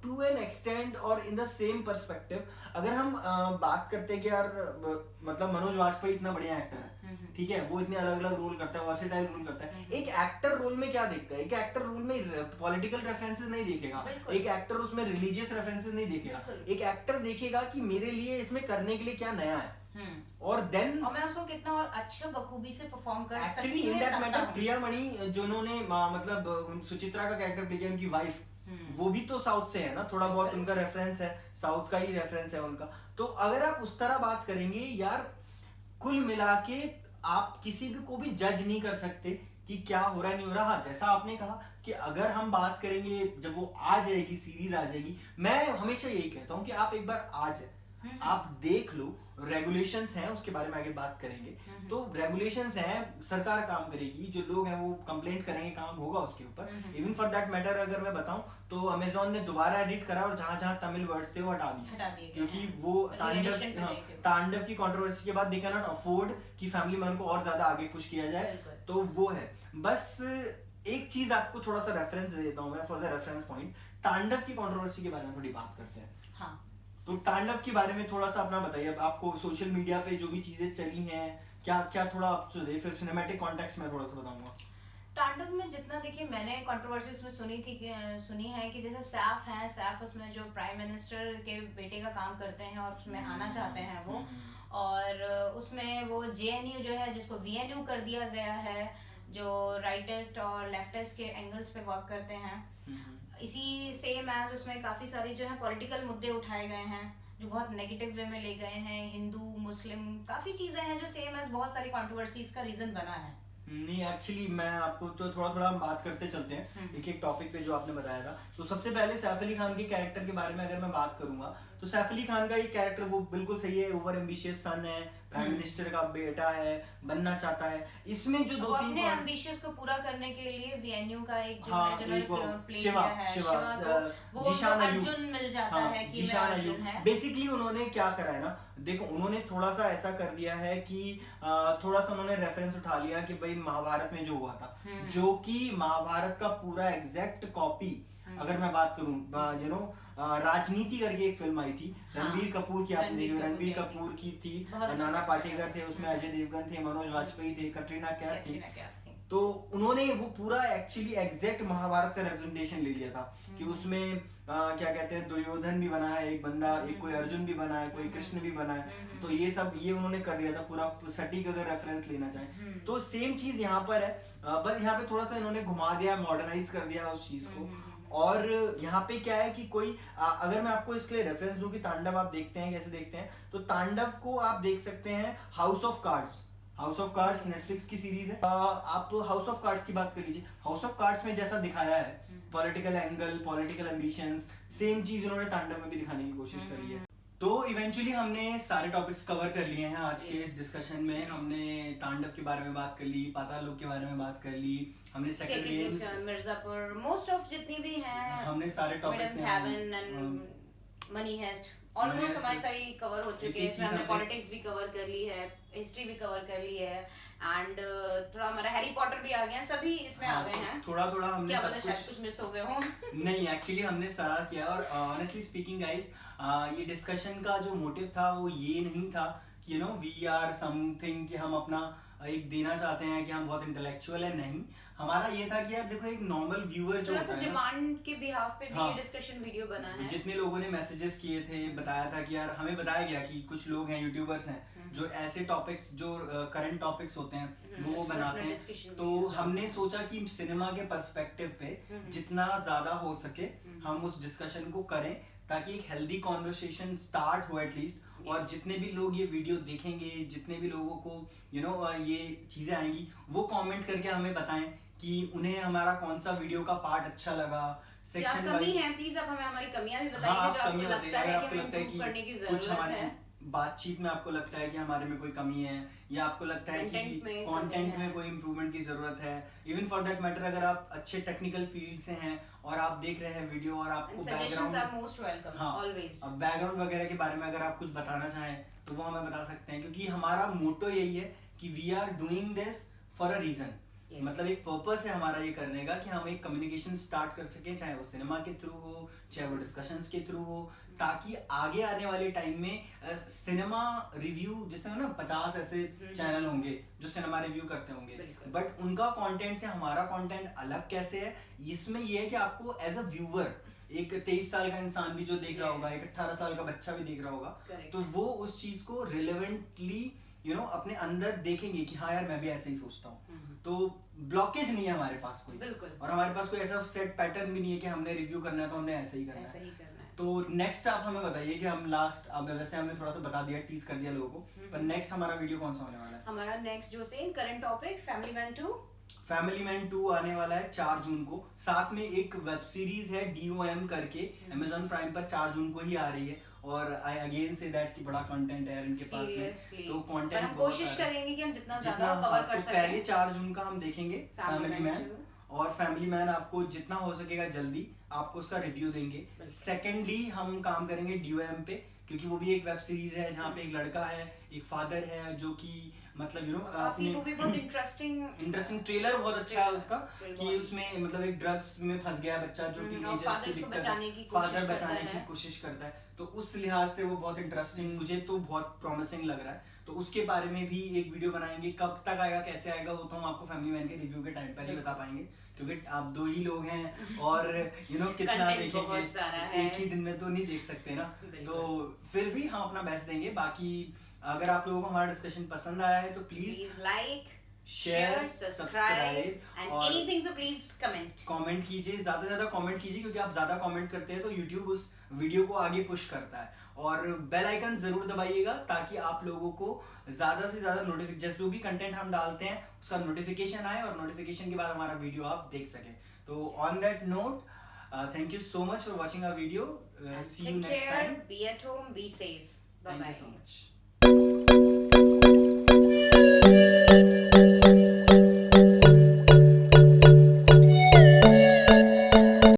टू एन एक्सटेंड और इन द सेम पर्सपेक्टिव अगर हम बात करते हैं कि यार मतलब मनोज वाजपेयी इतना बढ़िया एक्टर है, ठीक है, वो इतने अलग अलग रोल करता है, वर्सेटाइल रोल करता है। एक एक्टर रोल में क्या देखता है? एक एक्टर रोल में पॉलिटिकल रेफरेंसेस नहीं देखेगा, एक एक्टर उसमें रिलीजियस रेफरेंसेस नहीं देखेगा। एक एक्टर देखेगा कि मेरे लिए इसमें करने के लिए क्या नया है, और देन और मैं उसको कितना और अच्छा बखूबी से परफॉर्म कर सकती एक्चुअली इन दैट मैटर प्रिया मणि जिन्होंने मतलब सुचित्रा का कैरेक्टर प्ले किया, उनकी वाइफ, वो भी तो साउथ से है ना, थोड़ा बहुत उनका रेफरेंस है, साउथ का ही रेफरेंस है उनका। तो अगर आप उस तरह बात करेंगे यार, कुल मिला के आप किसी भी को भी जज नहीं कर सकते कि क्या हो रहा है नहीं हो रहा। हाँ, जैसा आपने कहा कि अगर हम बात करेंगे जब वो आ जाएगी, सीरीज आ जाएगी, मैं हमेशा यही कहता हूँ कि आप एक बार आ जाए, आप देख लो, रेगुलेशंस हैं, उसके बारे में आगे बात करेंगे। तो रेगुलेशंस हैं, सरकार काम करेगी, जो लोग हैं वो कंप्लेंट करेंगे, काम होगा उसके ऊपर। इवन फॉर दैट मैटर अगर मैं बताऊं तो अमेजोन ने दोबारा एडिट करा और जहां जहां तमिल वर्ड्स थे वो हटा दिए, क्योंकि वो तांडव की कंट्रोवर्सी के बाद दे कैन नॉट अफोर्ड कि फैमिली मैन को और ज्यादा आगे पुश किया जाए। तो वो है, बस एक चीज आपको थोड़ा सा रेफरेंस दे देता हूं मैं फॉर द रेफरेंस पॉइंट। तांडव की कंट्रोवर्सी के बारे में थोड़ी बात करते हैं। हाँ, तो तांडव के बारे में थोड़ा सा अपना बताइए, आपको सोशल मीडिया पे जो भी चीजें चली हैं, क्या क्या थोड़ा आप फिर सिनेमैटिक कॉन्टेक्स्ट में थोड़ा सा बताऊंगा। तांडव में जितना देखिए मैंने कंट्रोवर्सी उसमें सुनी है कि जैसे सैफ है, सैफ उसमें जो प्राइम मिनिस्टर के बेटे का काम करते हैं और उसमें आना चाहते हैं वो, और उसमें वो जेएनयू जो है जिसको वीएनयू कर दिया गया है, जो राइटिस्ट और लेफ्टिस्ट के एंगल्स पे वर्क करते हैं। इसी सेम एज उसमें काफी सारी जो है पॉलिटिकल मुद्दे उठाए गए हैं जो बहुत नेगेटिव वे में ले गए हैं, हिंदू मुस्लिम काफी चीजें हैं जो सेम एज बहुत सारी कंट्रोवर्सीज का रीजन बना है। नहीं, एक्चुअली मैं आपको तो थोड़ा हम बात करते चलते हैं एक एक टॉपिक पे जो आपने बताया था। तो सबसे पहले सैफ अली खान के कैरेक्टर के बारे में अगर मैं बात करूंगा तो सैफ अली खान का ये कैरेक्टर वो बिल्कुल सही है, ओवर एम्बिशियस सन है, प्राइम मिनिस्टर का बेटा है, बनना चाहता है। इसमें जो दो तीन अपने एम्बिशंस को पूरा करने के लिए वीएनयू का एक जो हाँ, है जिन्होंने प्ले शिवा, किया है, शिवा, वो जीशान अर्जुन मिल जाता है कि मैं अर्जुन है। बेसिकली उन्होंने क्या करा है ना, देखो उन्होंने थोड़ा सा ऐसा कर दिया है कि थोड़ा सा उन्होंने रेफरेंस उठा लिया कि भाई महाभारत में जो हुआ था, जो कि महाभारत का पूरा एग्जैक्ट कॉपी, अगर मैं बात करूं राजनीति करके एक फिल्म आई थी, रणबीर कपूर की, आपने रणबीर कपूर की थी, नाना पाटेकर थे उसमें, अजय देवगन थे, मनोज वाजपेयी थे, कटरीना कैफ थी। तो उन्होंने वो पूरा एक्चुअली एग्जैक्ट महाभारत का रिप्रेजेंटेशन ले लिया था कि उसमें क्या कहते हैं, दुर्योधन भी बना है एक बंदा, एक कोई अर्जुन भी बना है, कोई कृष्ण भी बना है। तो ये सब ये उन्होंने कर लिया था पूरा सटीक अगर रेफरेंस लेना चाहें तो सेम चीज यहाँ पर है, बस यहाँ पे थोड़ा सा इन्होंने घुमा दिया, मॉडर्नाइज कर दिया उस चीज को। और यहाँ पे क्या है कि कोई अगर मैं आपको इसके लिए रेफरेंस दूं कि तांडव आप देखते हैं कैसे देखते हैं, तो तांडव को आप देख सकते हैं house of cards. House of cards Netflix की सीरीज है, आप हाउस ऑफ कार्ड्स की बात कर लीजिए। हाउस ऑफ कार्ड्स में जैसा दिखाया है political angle, political ambitions, same चीज उन्होंने तांडव में भी दिखाने की कोशिश करी है। तो इवेंचुअली हमने सारे टॉपिक्स कवर कर लिए हैं आज के इस डिस्कशन में। हमने तांडव के बारे में बात कर ली, पाताल लोक के बारे में बात कर ली, हमने sacred games, Mirzapur, most of जितनी भी हैं, हमने सारे टॉपिक्स मनी हेस्ट ऑलमोस्ट हमारे सारी कवर हो चुके हैं। इसमें हमने पॉलिटिक्स भी कवर कर ली है, हिस्ट्री भी कवर कर ली है, एंड थोड़ा हमारा हैरी पॉटर भी आ गया, सभी इसमें आ गए हैं। थोड़ा हमने क्या पता शायद कुछ मिस हो गए हो। नहीं, एक्चुअली हमने सारा किया। और ऑनेस्टली स्पीकिंग गाइस, ये डिस्कशन का जो मोटिव था वो ये नहीं था कि you know we are something कि हम अपना एक देना चाहते हैं कि हम बहुत इंटेलेक्चुअल है, नहीं। हमारा ये था कि यार देखो एक नॉर्मल व्यूअर जो होता है, डिमांड के बिहाफ पे भी ये डिस्कशन वीडियो बना है। जितने लोगों ने मैसेजेस किए थे, बताया था कि यार हमें बताया गया कि कुछ लोग हैं, यूट्यूबर्स हैं जो ऐसे टॉपिक्स जो करंट टॉपिक्स होते हैं वो बनाते हैं। तो हमने सोचा कि सिनेमा के पर्सपेक्टिव पे जितना ज्यादा हो सके हम उस डिस्कशन को करें ताकि एक हेल्दी कॉन्वर्सेशन स्टार्ट हो एटलीस्ट। और जितने भी लोग ये वीडियो देखेंगे, जितने भी लोगों को यू नो ये चीजें आएंगी, वो कमेंट करके हमें बताएं कि उन्हें हमारा कौन सा वीडियो का पार्ट अच्छा लगा, सेक्शन कमी है प्लीज आप हमें हमारी कमियां भी बताइए जो आपको लगता है कि हमें इम्प्रूव करने की जरूरत है। बातचीत में आपको लगता है कि हमारे में कोई कमी है, या आपको लगता है कि कंटेंट में कोई इम्प्रूवमेंट की जरूरत है। इवन फॉर दैट मैटर अगर आप अच्छे टेक्निकल फील्ड से हैं और आप देख रहे हैं वीडियो और आपको बैकग्राउंड वगैरह के बारे में अगर आप कुछ बताना चाहें तो वो हमें बता सकते हैं, क्योंकि हमारा मोटो यही है कि we are doing this for a reason. मतलब एक पर्पस है हमारा ये करने का कि हम एक कम्युनिकेशन स्टार्ट कर सके, चाहे वो सिनेमा के थ्रू हो, चाहे वो डिस्कशंस के थ्रू हो, ताकि आगे आने वाले टाइम में सिनेमा रिव्यू जैसे ना 50 ऐसे चैनल होंगे जो सिनेमा रिव्यू करते होंगे, बट उनका कंटेंट से हमारा कंटेंट अलग कैसे है, इसमें ये है कि आपको एज अ व्यूअर एक 23 साल का इंसान भी जो देख रहा होगा, Yes. एक 18 साल का बच्चा भी देख रहा होगा, Correct. तो वो उस चीज को रिलेवेंटली अपने अंदर देखेंगे कि हाँ यार मैं भी ऐसे ही सोचता हूँ। तो ब्लॉकेज नहीं है हमारे पास कोई, बिल्कुल। और हमारे पास कोई ऐसा सेट पैटर्न भी नहीं है कि हमने रिव्यू करना है तो हमने ऐसे ही करना ऐसा है। ही करना है। तो नेक्स्ट आप हमें बताइए कि हम लास्ट, अब वैसे हमने थोड़ा सा बता दिया, टीज कर दिया लोगों को, पर नेक्स्ट हमारा वीडियो कौन सा होने वाला है? हमारा नेक्स्ट जो same current topic family man 2। Family man 2 आने वाला है 4 जून को। साथ में एक वेब सीरीज है DOM करके, Amazon प्राइम पर 4 जून को ही आ रही है। और आई अगेन से दैट कि बड़ा कंटेंट है इनके पास में, तो कंटेंट हम कोशिश करेंगे कि हम जितना ज्यादा कवर कर सकें। पहले 4 जून का हम देखेंगे फैमिली मैन, 2। और फैमिली मैन आपको जितना हो सकेगा जल्दी आपको उसका रिव्यू देंगे। सेकेंडली हम काम करेंगे DOM पे, क्योंकि वो भी एक वेब सीरीज है जहाँ पे एक लड़का है, एक फादर है, जो कि मतलब काफी वो भी बहुत इंटरेस्टिंग ट्रेलर बहुत अच्छा है उसका, कि उसमें मतलब एक ड्रग्स में फंस गया बच्चा जो टीनेजर्स की दिक्कत है, फादर बचाने की कोशिश करता है। तो उस लिहाज से वो बहुत इंटरेस्टिंग, मुझे तो बहुत प्रॉमिसिंग लग रहा है। तो उसके बारे में भी एक वीडियो बनाएंगे। कब तक आएगा, कैसे आएगा, वो तो हम आपको फैमिली मैन के रिव्यू के टाइम पर ही बता पाएंगे, क्योंकि आप 2 ही लोग हैं और कितना देखेंगे, एक ही दिन में तो नहीं देख सकते ना। तो फिर भी हम अपना बेस्ट देंगे। बाकी अगर आप लोगों को हमारा डिस्कशन पसंद आया है तो please like, share, subscribe and anything, so please comment कीजिए, ज्यादा से ज्यादा कमेंट कीजिए, क्योंकि आप ज्यादा कमेंट करते हैं तो YouTube उस वीडियो को आगे पुश करता है। और बेल आइकन जरूर दबाइएगा ताकि आप लोगों को ज्यादा से ज्यादा नोटिफिकेशन, जो भी कंटेंट हम डालते हैं उसका नोटिफिकेशन आए, और नोटिफिकेशन के बाद हमारा वीडियो आप देख सकें। तो on that note, thank you so much for watching our video. See you next time. Be at home, be safe, bye thank bye. You so much.